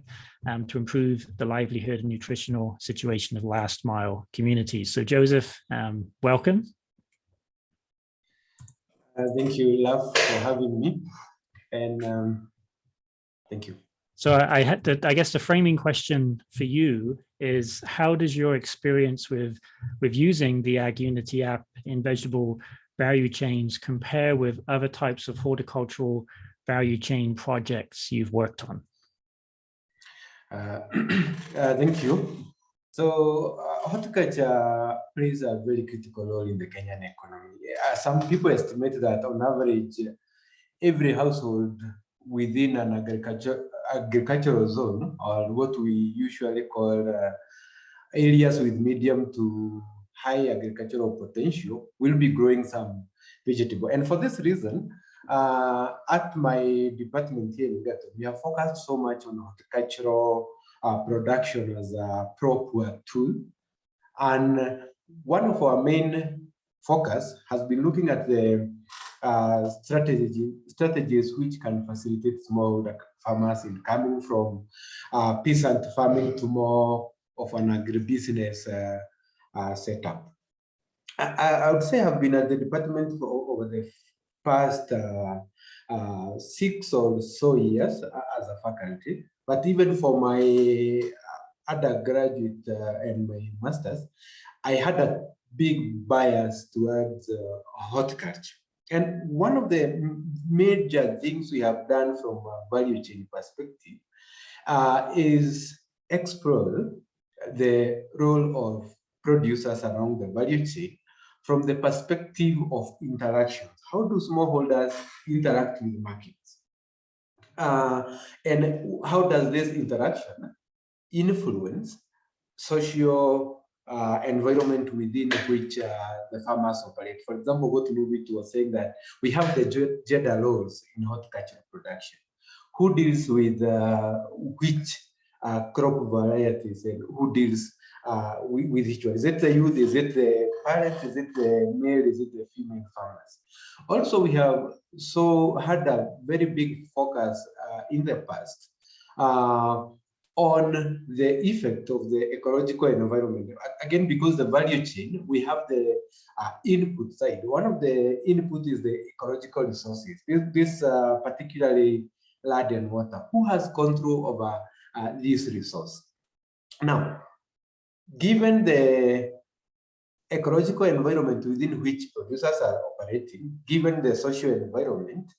to improve the livelihood and nutritional situation of last mile communities. So Joseph, welcome. Thank you, Love, for having me, and thank you. So I guess the framing question for you is, how does your experience with using the AgUnity app in vegetable value chains compare with other types of horticultural value chain projects you've worked on? Thank you. So horticulture plays a very critical role in the Kenyan economy. Some people estimate that on average, every household within an agricultural zone, or what we usually call areas with medium to high agricultural potential, will be growing some vegetable. And for this reason, at my department here in Gato, we have focused so much on horticultural production as a prop work tool. And one of our main focus has been looking at the strategies which can facilitate small farmers in coming from peasant farming to more of an agribusiness setup. I would say I've been at the department for over the past 6 or so years as a faculty, but even for my undergraduate and my master's, I had a big bias towards horticulture. And one of the major things we have done from a value chain perspective is explore the role of producers along the value chain from the perspective of interactions. How do smallholders interact with markets? And how does this interaction influence social environment within which the farmers operate? For example, what Nubit was saying, that we have the gender roles in horticultural production. Who deals with which crop varieties, and who deals with each one? Is it the youth? Is it the parents? Is it the male? Is it the female farmers? Also, we have had a very big focus in the past on the effect of the ecological environment. Again, because the value chain, we have the input side. One of the input is the ecological resources. This particularly land and water. Who has control over this resource? Now, given the ecological environment within which producers are operating, given the social environment,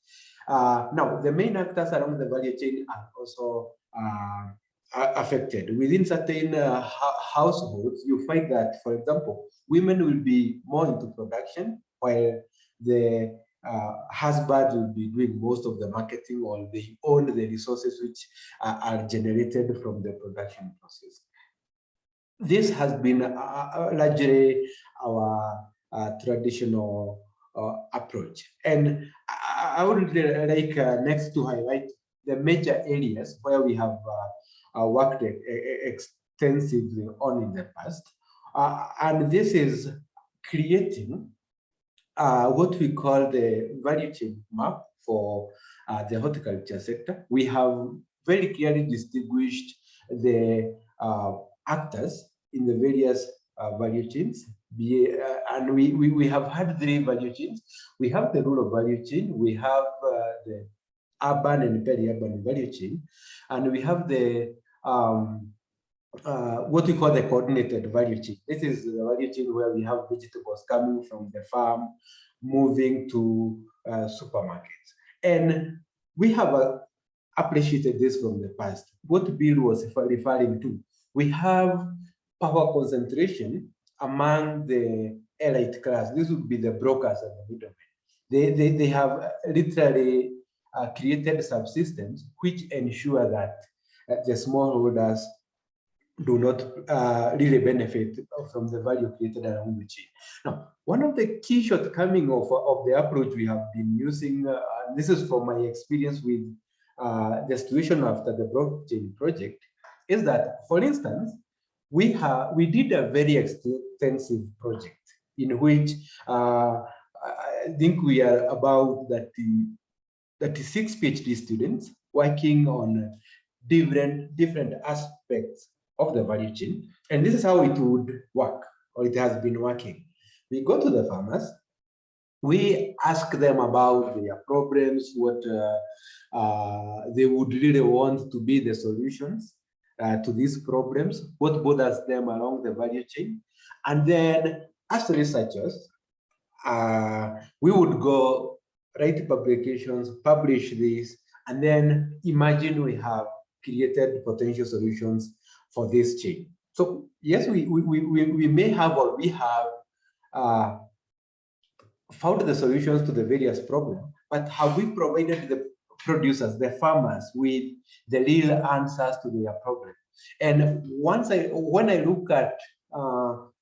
now the main actors around the value chain are also affected. Within certain households, you find that, for example, women will be more into production while the husband will be doing most of the marketing, or they own the resources which are generated from the production process. This has been largely our traditional approach. And I would like next to highlight the major areas where we have worked extensively on in the past. And this is creating what we call the value chain map for the horticulture sector. We have very clearly distinguished the actors in the various value chains. And we have had 3 value chains. We have the rural value chain, we have the urban and peri-urban value chain, and we have the what we call the coordinated value chain. This is the value chain where we have vegetables coming from the farm, moving to supermarkets. And we have appreciated this from the past. What Bill was referring to, we have power concentration among the elite class. This would be the brokers and the middlemen. They have literally created subsystems which ensure that the smallholders do not really benefit from the value created along the chain. Now, one of the key shortcomings of the approach we have been using, and this is from my experience with the situation after the blockchain project, is that, for instance, we did a very extensive project in which I think we are about 36 PhD students working on different aspects of the value chain. And this is how it would work, or it has been working. We go to the farmers, we ask them about their problems, what they would really want to be the solutions to these problems, what bothers them along the value chain. And then as researchers, we would go write publications, publish this, and then imagine we have created potential solutions for this chain. So yes, we may have, or we have found the solutions to the various problems, but have we provided the producers, the farmers, with the real answers to their problem? And when I look at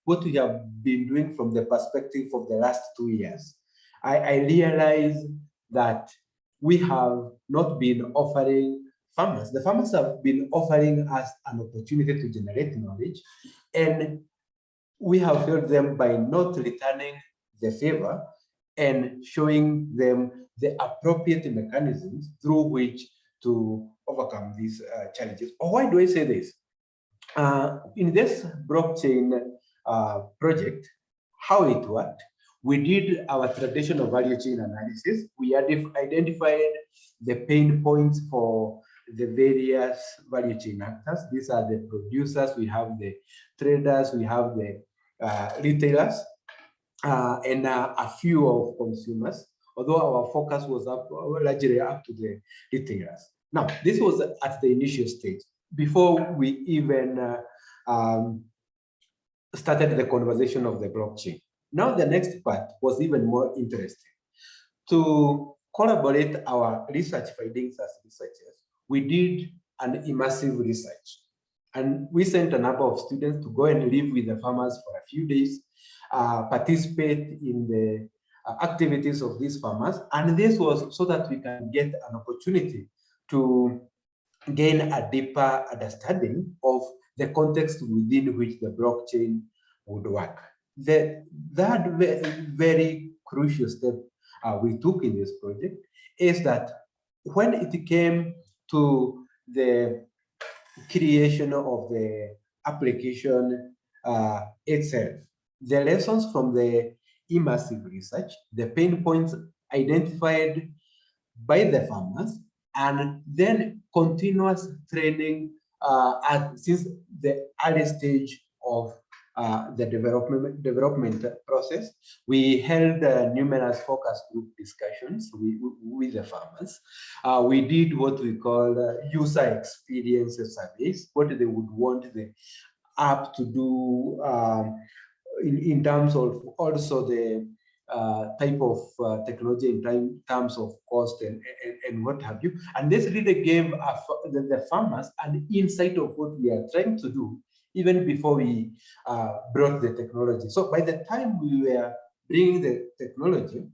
what we have been doing from the perspective of the last 2 years, I realize that we have not been offering farmers. The farmers have been offering us an opportunity to generate knowledge, and we have failed them by not returning the favor and showing them the appropriate mechanisms through which to overcome these challenges. Or why do I say this? In this blockchain project, how it worked, we did our traditional value chain analysis. We identified the pain points for the various value chain actors. These are the producers, we have the traders, we have the retailers, and a few of consumers, although our focus was largely up to the retailers. Now, this was at the initial stage, before we even started the conversation of the blockchain. Now, the next part was even more interesting. To collaborate our research findings as researchers, we did an immersive research. And we sent a number of students to go and live with the farmers for a few days, participate in the activities of these farmers. And this was so that we can get an opportunity to gain a deeper understanding of the context within which the blockchain would work. That very crucial step we took in this project is that when it came to the creation of the application itself, the lessons from the immersive research, the pain points identified by the farmers, and then continuous training since the early stage of the development process. We held numerous focus group discussions with the farmers. We did what we call user experience surveys, what they would want the app to do in terms of also the type of technology in terms of cost and what have you. And this really gave the farmers an insight of what we are trying to do even before we brought the technology. So by the time we were bringing the technology,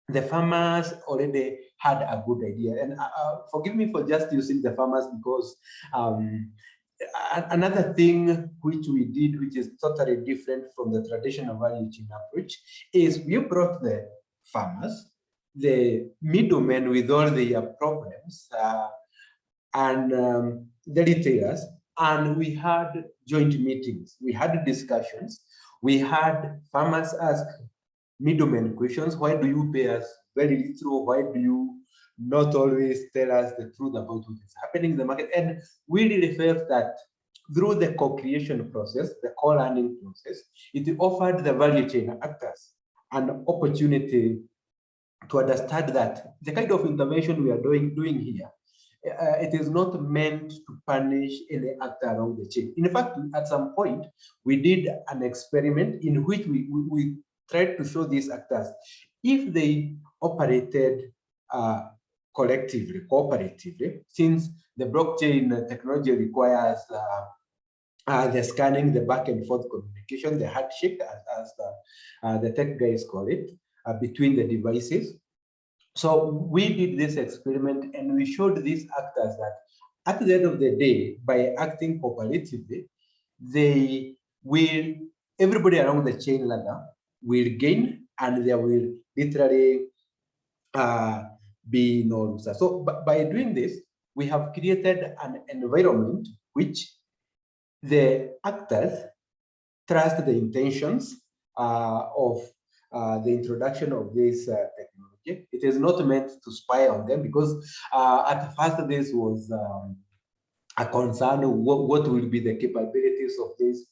the farmers already had a good idea. And forgive me for just using the farmers because another thing which we did, which is totally different from the traditional value chain approach, is we brought the farmers, the middlemen with all their problems, and the retailers, and we had joint meetings. We had discussions. We had farmers ask middlemen questions. Why do you pay us very little? Why do you not always tell us the truth about what is happening in the market? And we really felt that through the co-creation process, the co-learning process, it offered the value chain actors an opportunity to understand that the kind of intervention we are doing here, it is not meant to punish any actor along the chain. In fact, at some point, we did an experiment in which we tried to show these actors, if they operated collectively, cooperatively, since the blockchain technology requires the scanning, the back and forth communication, the handshake, as the tech guys call it, between the devices. So we did this experiment and we showed these actors that at the end of the day, by acting cooperatively, they will, everybody along the chain ladder will gain, and there will literally be no loser. So by doing this, we have created an environment which the actors trust the intentions of the introduction of this technology. It is not meant to spy on them, because at first this was a concern of what will be the capabilities of this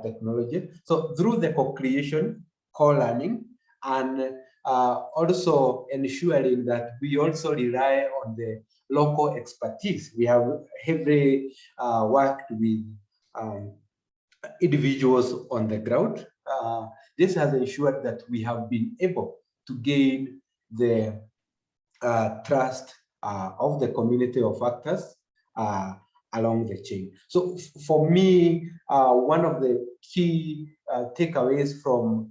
technology. So through the co-creation, co-learning, and also ensuring that we also rely on the local expertise. We have heavily worked with individuals on the ground. This has ensured that we have been able to gain the trust of the community of actors along the chain. So for me, one of the key takeaways from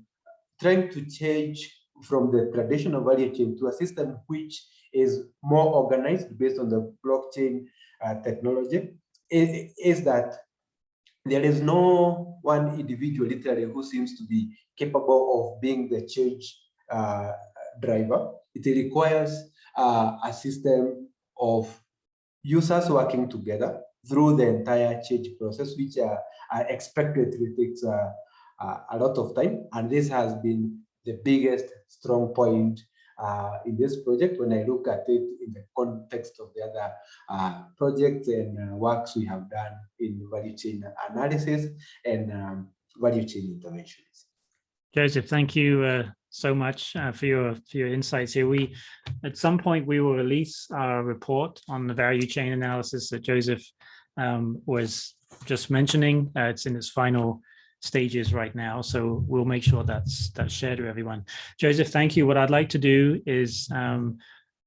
trying to change from the traditional value chain to a system which is more organized based on the blockchain technology is that there is no one individual literally who seems to be capable of being the change driver. It requires a system of users working together through the entire change process, which are expected to take a lot of time. And this has been the biggest strong point in this project when I look at it in the context of the other projects and works we have done in value chain analysis and value chain interventions. Joseph, thank you so much for your insights here. At some point we will release our report on the value chain analysis that Joseph was just mentioning. It's in its final stages right now, so we'll make sure that's shared with everyone. Joseph, thank you. What I'd like to do is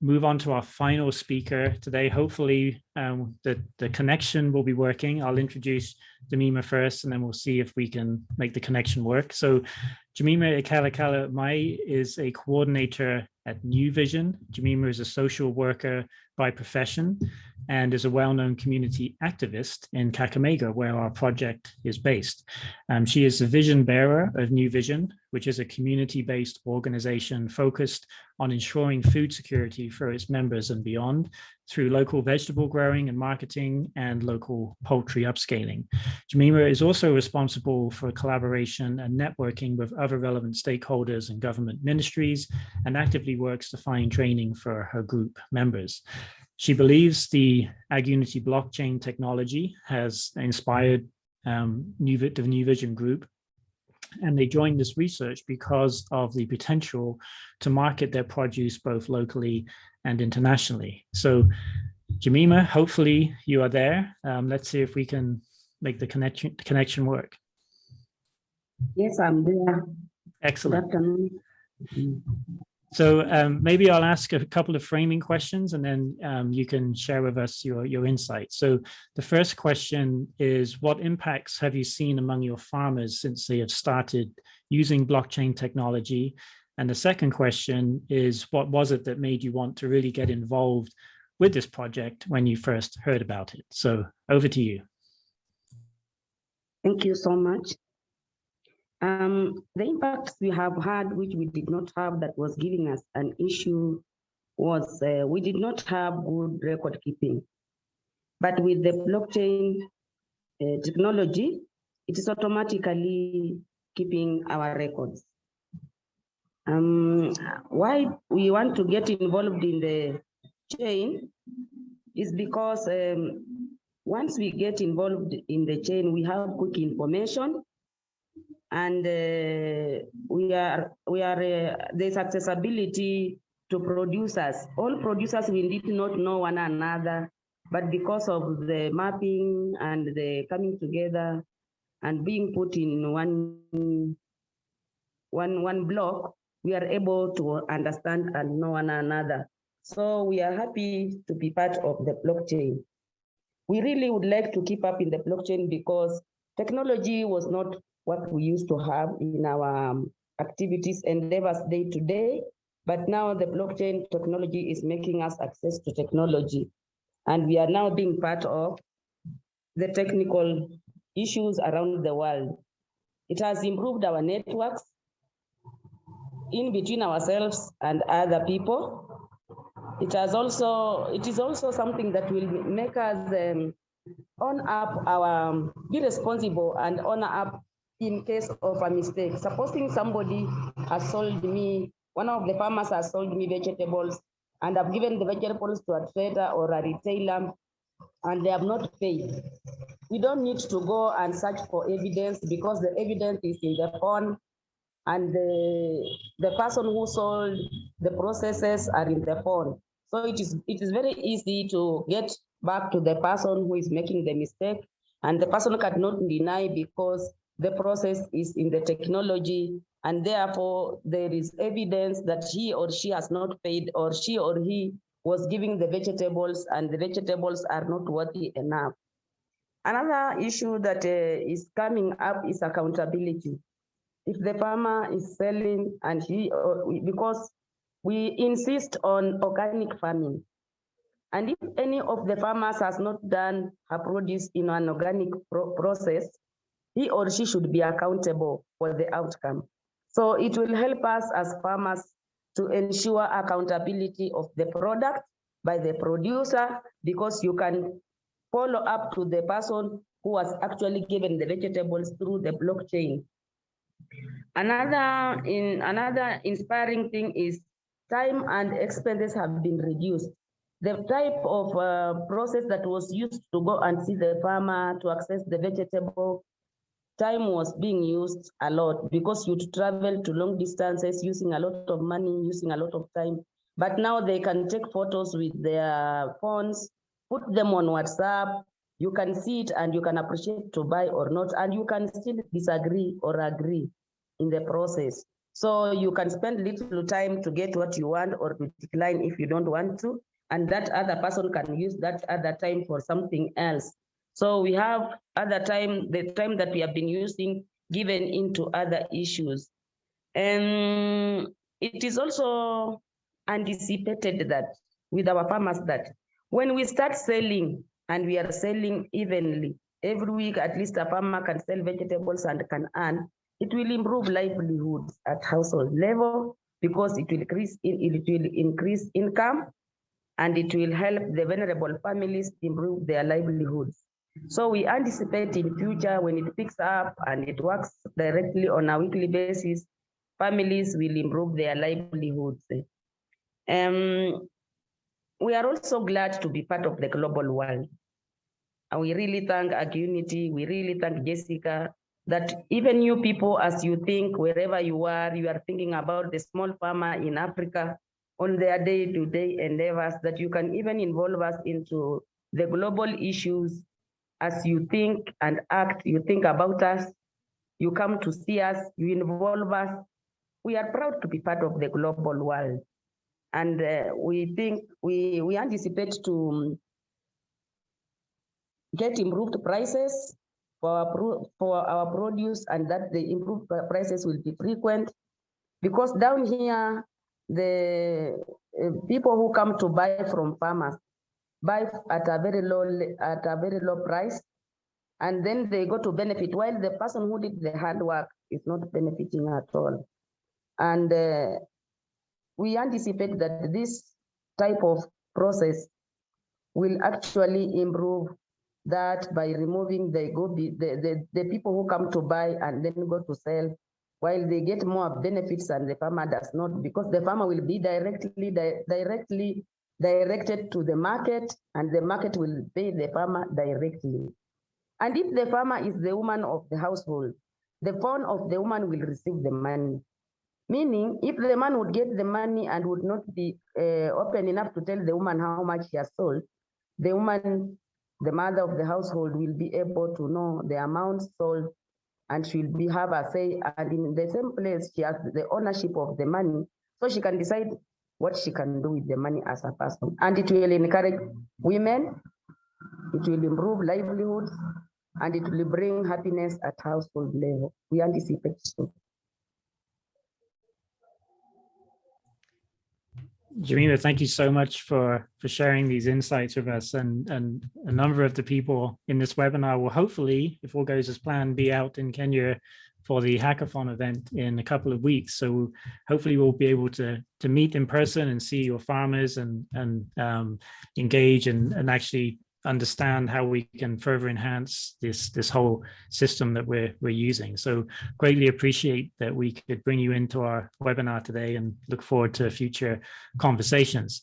move on to our final speaker today. Hopefully the connection will be working. I'll introduce Jemima first, and then we'll see if we can make the connection work. So Jemima Ikalakala-Mai is a coordinator at New Vision. Jemima is a social worker by profession and is a well-known community activist in Kakamega, where our project is based. She is the vision bearer of New Vision, which is a community-based organization focused on ensuring food security for its members and beyond through local vegetable growing and marketing and local poultry upscaling. Jemima is also responsible for collaboration and networking with other relevant stakeholders and government ministries, and actively works to find training for her group members. She believes the AgUnity blockchain technology has inspired the New Vision Group And they joined this research because of the potential to market their produce both locally and internationally. So Jemima, hopefully you are there. Let's see if we can make the connection work. Yes, I'm there. Excellent. Good afternoon. So maybe I'll ask a couple of framing questions and then you can share with us your insights. So the first question is, what impacts have you seen among your farmers since they have started using blockchain technology? And the second question is, what was it that made you want to really get involved with this project when you first heard about it? So over to you. Thank you so much. The impacts we have had, which we did not have, that was giving us an issue, was we did not have good record keeping. But with the blockchain technology, it is automatically keeping our records. Why we want to get involved in the chain is because once we get involved in the chain, we have quick information, and there's accessibility to producers. All producers will need to not know one another, but because of the mapping and the coming together and being put in one block, we are able to understand and know one another. So we are happy to be part of the blockchain. We really would like to keep up in the blockchain because technology was not what we used to have in our activities endeavors day to day, but now the blockchain technology is making us access to technology. And we are now being part of the technical issues around the world. It has improved our networks in between ourselves and other people. It is also something that will make us own up be responsible and own up in case of a mistake. Supposing somebody has sold me, one of the farmers has sold me vegetables, and I've given the vegetables to a trader or a retailer, and they have not paid. We don't need to go and search for evidence because the evidence is in the phone, and the person who sold the processes are in the phone. So it is very easy to get back to the person who is making the mistake, and the person cannot deny because the process is in the technology, and therefore there is evidence that he or she has not paid, or she or he was giving the vegetables and the vegetables are not worthy enough. Another issue that is coming up is accountability. If the farmer is selling and because we insist on organic farming, and if any of the farmers has not done her produce in an organic process, he or she should be accountable for the outcome. So it will help us as farmers to ensure accountability of the product by the producer, because you can follow up to the person who has actually given the vegetables through the blockchain. Another inspiring thing is time and expenses have been reduced. The type of process that was used to go and see the farmer to access the vegetable, time was being used a lot because you'd travel to long distances using a lot of money, using a lot of time. But now they can take photos with their phones, put them on WhatsApp. You can see it and you can appreciate to buy or not, and you can still disagree or agree in the process. So you can spend little time to get what you want or to decline if you don't want to, and that other person can use that other time for something else. So we have other time, the time that we have been using given into other issues. And it is also anticipated that with our farmers that when we start selling and we are selling evenly, every week at least a farmer can sell vegetables and can earn, it will improve livelihoods at household level because it will increase income, and it will help the vulnerable families improve their livelihoods. So we anticipate in future when it picks up and it works directly on a weekly basis, families will improve their livelihoods. We are also glad to be part of the global world. And we really thank AgriUnity, we really thank Jessica that even you people, as you think, wherever you are thinking about the small farmer in Africa on their day-to-day endeavors, that you can even involve us into the global issues as you think and act. You think about us, you come to see us, you involve us. We are proud to be part of the global world. And we think we anticipate to get improved prices for our produce, and that the improved prices will be frequent, because down here the people who come to buy from farmers buy at a very low price, and then they go to benefit while the person who did the hard work is not benefiting at all. And we anticipate that this type of process will actually improve that by removing the people who come to buy and then go to sell, while they get more benefits and the farmer does not, because the farmer will be directly directed to the market, and the market will pay the farmer directly. And if the farmer is the woman of the household, the phone of the woman will receive the money. Meaning, if the man would get the money and would not be open enough to tell the woman how much he has sold, the woman, the mother of the household, will be able to know the amount sold, and she'll have a say. And in the same place, she has the ownership of the money, so she can decide what she can do with the money as a person. And it will encourage women, it will improve livelihoods, and it will bring happiness at household level. We anticipate so. Jemima, thank you so much for sharing these insights with us, and a number of the people in this webinar will hopefully, if all goes as planned, be out in Kenya for the hackathon event in a couple of weeks. So hopefully we'll be able to meet in person and see your farmers and engage and actually understand how we can further enhance this whole system that we're using. So greatly appreciate that we could bring you into our webinar today, and look forward to future conversations.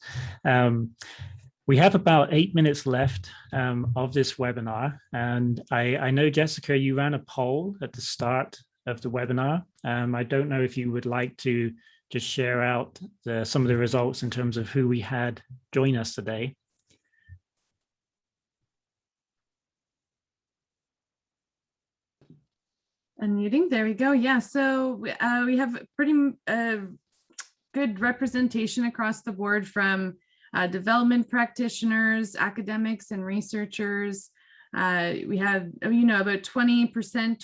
We have about 8 minutes left of this webinar, and I know, Jessica, you ran a poll at the start of the webinar. I don't know if you would like to just share out some of the results in terms of who we had join us today. Unmuting, there we go. Yeah, so we have pretty good representation across the board from development practitioners, academics, and researchers. We have, about 20%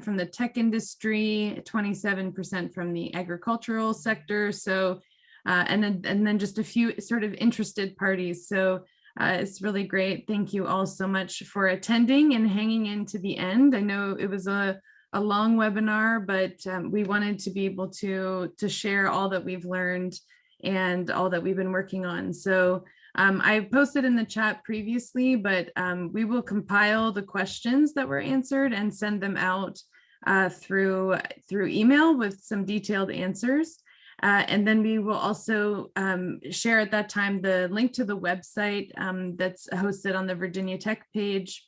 from the tech industry, 27% from the agricultural sector. So, and then just a few sort of interested parties. So it's really great. Thank you all so much for attending and hanging in to the end. I know it was a long webinar, but we wanted to be able to share all that we've learned and all that we've been working on. So I posted in the chat previously, but we will compile the questions that were answered and send them out through email with some detailed answers. And then we will also share at that time the link to the website that's hosted on the Virginia Tech page,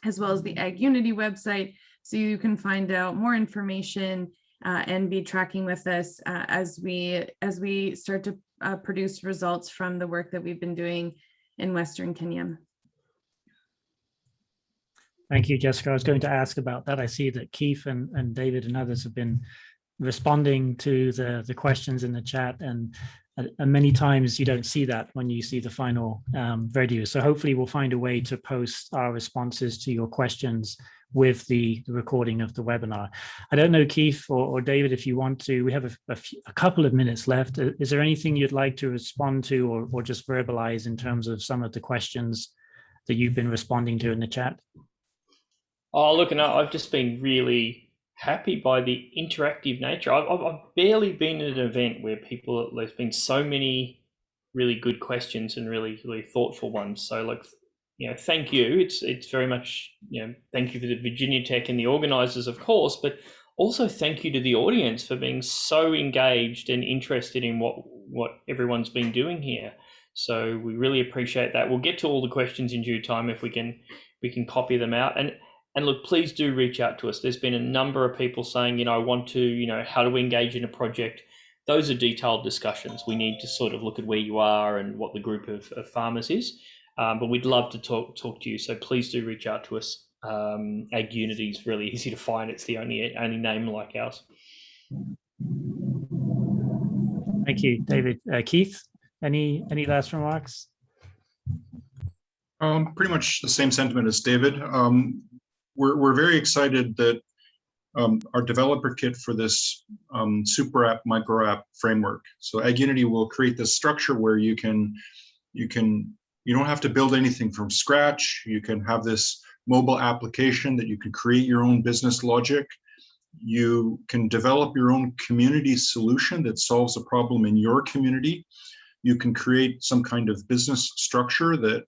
as well as the Ag Unity website, so you can find out more information and be tracking with us as we start to produce results from the work that we've been doing in Western Kenya. Thank you, Jessica. I was going to ask about that. I see that Keith and David and others have been responding to the questions in the chat, and many times you don't see that when you see the final video. So hopefully we'll find a way to post our responses to your questions with the recording of the webinar. I don't know, Keith or David, if you want to, we have a couple of minutes left. Is there anything you'd like to respond to or just verbalize in terms of some of the questions that you've been responding to in the chat? Oh, look, no, I've just been really happy by the interactive nature. I've barely been at an event where there's been so many really good questions and really thoughtful ones. So, like, thank you. It's very much, thank you for the Virginia Tech and the organizers, of course, but also thank you to the audience for being so engaged and interested in what everyone's been doing here. So we really appreciate that. We'll get to all the questions in due time if we can copy them out. And look, please do reach out to us. There's been a number of people saying, I want to, how do we engage in a project? Those are detailed discussions. We need to sort of look at where you are and what the group of farmers is. But we'd love to talk to you. So please do reach out to us. Ag Unity is really easy to find. It's the only name like ours. Thank you, David. Keith, any last remarks? Pretty much the same sentiment as David. We're very excited that our developer kit for this super app, micro app framework. So Ag Unity will create this structure where you don't have to build anything from scratch. You can have this mobile application that you can create your own business logic. You can develop your own community solution that solves a problem in your community. You can create some kind of business structure that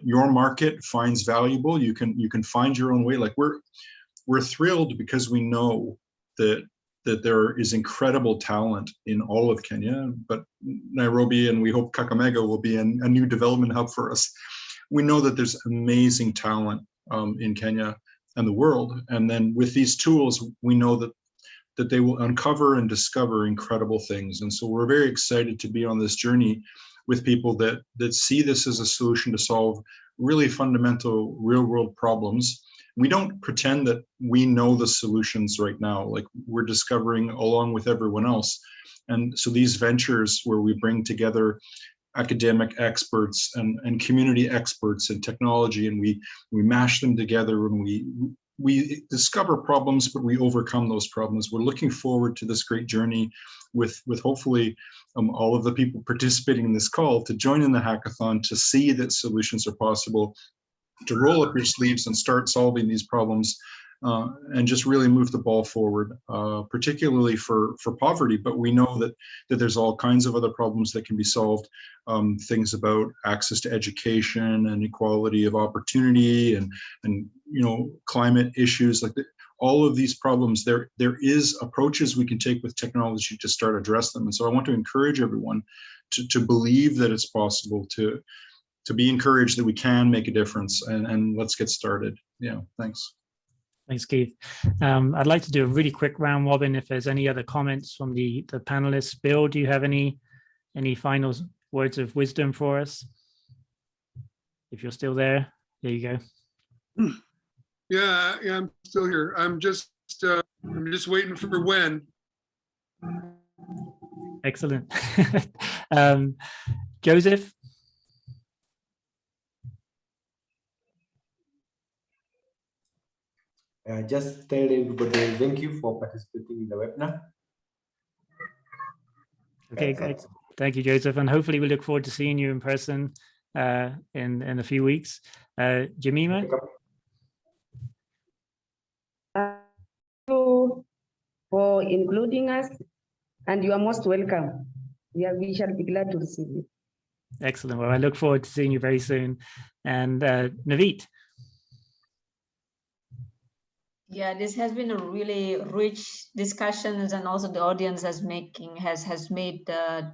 your market finds valuable. You can find your own way. Like we're thrilled because we know that there is incredible talent in all of Kenya, but Nairobi and we hope Kakamega will be a new development hub for us. We know that there's amazing talent in Kenya and the world. And then with these tools, we know that they will uncover and discover incredible things. And so we're very excited to be on this journey with people that see this as a solution to solve really fundamental real world problems. We don't pretend that we know the solutions right now, like we're discovering along with everyone else. And so these ventures where we bring together academic experts and community experts and technology, and we mash them together and we discover problems, but we overcome those problems. We're looking forward to this great journey with hopefully all of the people participating in this call to join in the hackathon, to see that solutions are possible, to roll up your sleeves and start solving these problems and just really move the ball forward, particularly for poverty. But we know that there's all kinds of other problems that can be solved, things about access to education and equality of opportunity and climate issues, like all of these problems. There is approaches we can take with technology to start address them. And so I want to encourage everyone to believe that it's possible, to be encouraged that we can make a difference, and let's get started. Yeah, thanks. Thanks, Keith. I'd like to do a really quick round robin if there's any other comments from the panelists. Bill, do you have any final words of wisdom for us? If you're still there you go. Yeah, I'm still here. I'm just waiting for when. Excellent. Joseph? Just tell everybody thank you for participating in the webinar. Okay, great. Thank you, Joseph. And hopefully we look forward to seeing you in person in a few weeks. Jemima? Thank you for including us, and you are most welcome. We shall be glad to receive you. Excellent. Well, I look forward to seeing you very soon. And Naveed? Yeah, this has been a really rich discussions, and also the audience has made the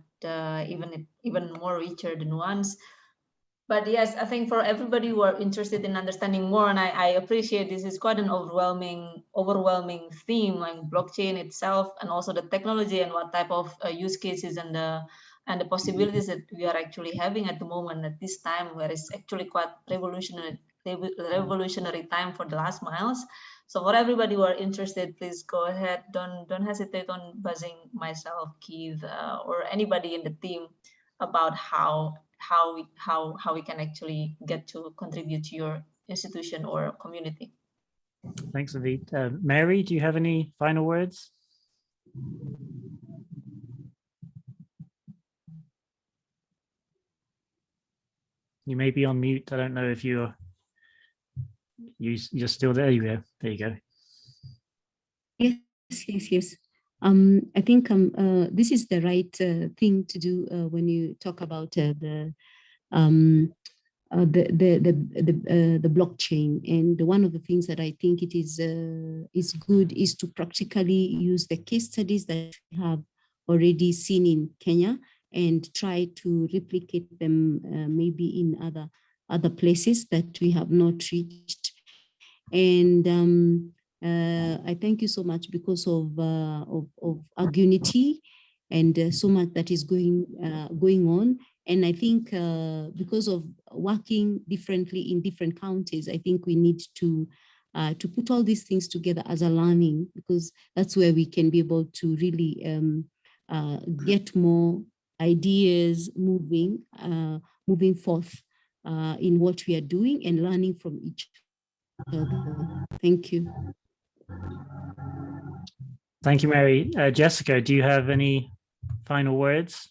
even more richer than once. But yes, I think for everybody who are interested in understanding more, and I appreciate this is quite an overwhelming theme, like blockchain itself, and also the technology and what type of use cases and the possibilities that we are actually having at the moment at this time, where it's actually quite revolutionary time for the last miles. So for everybody who are interested, please go ahead. Don't hesitate on buzzing myself, Keith, or anybody in the team about how we can actually get to contribute to your institution or community. Thanks, Naveed. Mary, do you have any final words? You may be on mute. I don't know if you're still there. You go. There you go. Yes. I think this is the right thing to do when you talk about the blockchain. And one of the things that I think it is good is to practically use the case studies that we have already seen in Kenya and try to replicate them maybe in other places that we have not reached. And I thank you so much because of Agri-unity and so much that is going on. And I think because of working differently in different counties, I think we need to put all these things together as a learning, because that's where we can be able to really get more ideas moving forth in what we are doing and learning from each other. Thank you. Thank you, Mary. Jessica, do you have any final words?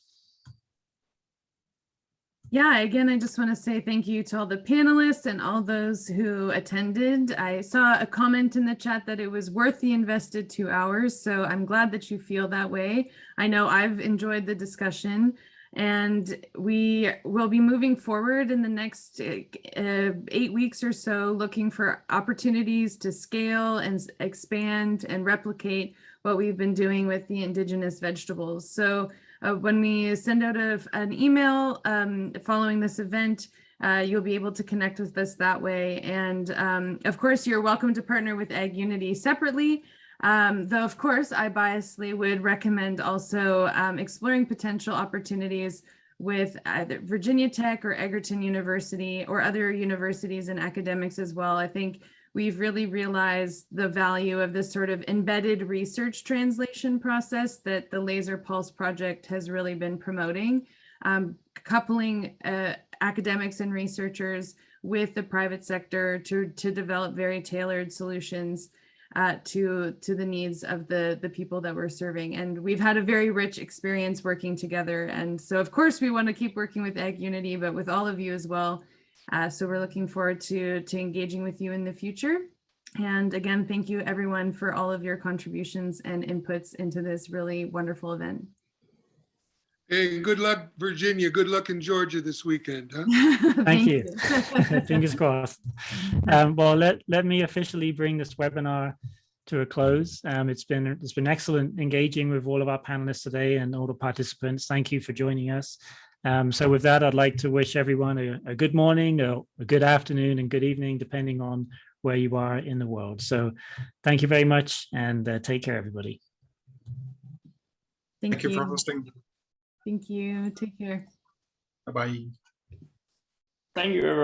Yeah, again, I just want to say thank you to all the panelists and all those who attended. I saw a comment in the chat that it was worth the invested 2 hours, so I'm glad that you feel that way. I know I've enjoyed the discussion, and we will be moving forward in the next 8 weeks or so, looking for opportunities to scale and expand and replicate what we've been doing with the indigenous vegetables. So when we send out an email following this event, you'll be able to connect with us that way. And of course, you're welcome to partner with Ag-Unity separately. Though, of course, I biasly would recommend also exploring potential opportunities with either Virginia Tech or Egerton University or other universities and academics as well. I think we've really realized the value of this sort of embedded research translation process that the Laser Pulse project has really been promoting, coupling academics and researchers with the private sector to develop very tailored solutions to the needs of the people that we're serving. And we've had a very rich experience working together. And so, of course, we want to keep working with Ag-Unity, but with all of you as well. So we're looking forward to engaging with you in the future. And again, thank you everyone for all of your contributions and inputs into this really wonderful event. Hey, good luck, Virginia. Good luck in Georgia this weekend. Huh? Thank you. Fingers crossed. Well, let me officially bring this webinar to a close. It's been excellent engaging with all of our panelists today and all the participants. Thank you for joining us. So with that, I'd like to wish everyone a good morning, a good afternoon, and good evening, depending on where you are in the world. So thank you very much, and take care, everybody. Thank you for hosting. Thank you. Take care. Bye-bye. Thank you, everyone.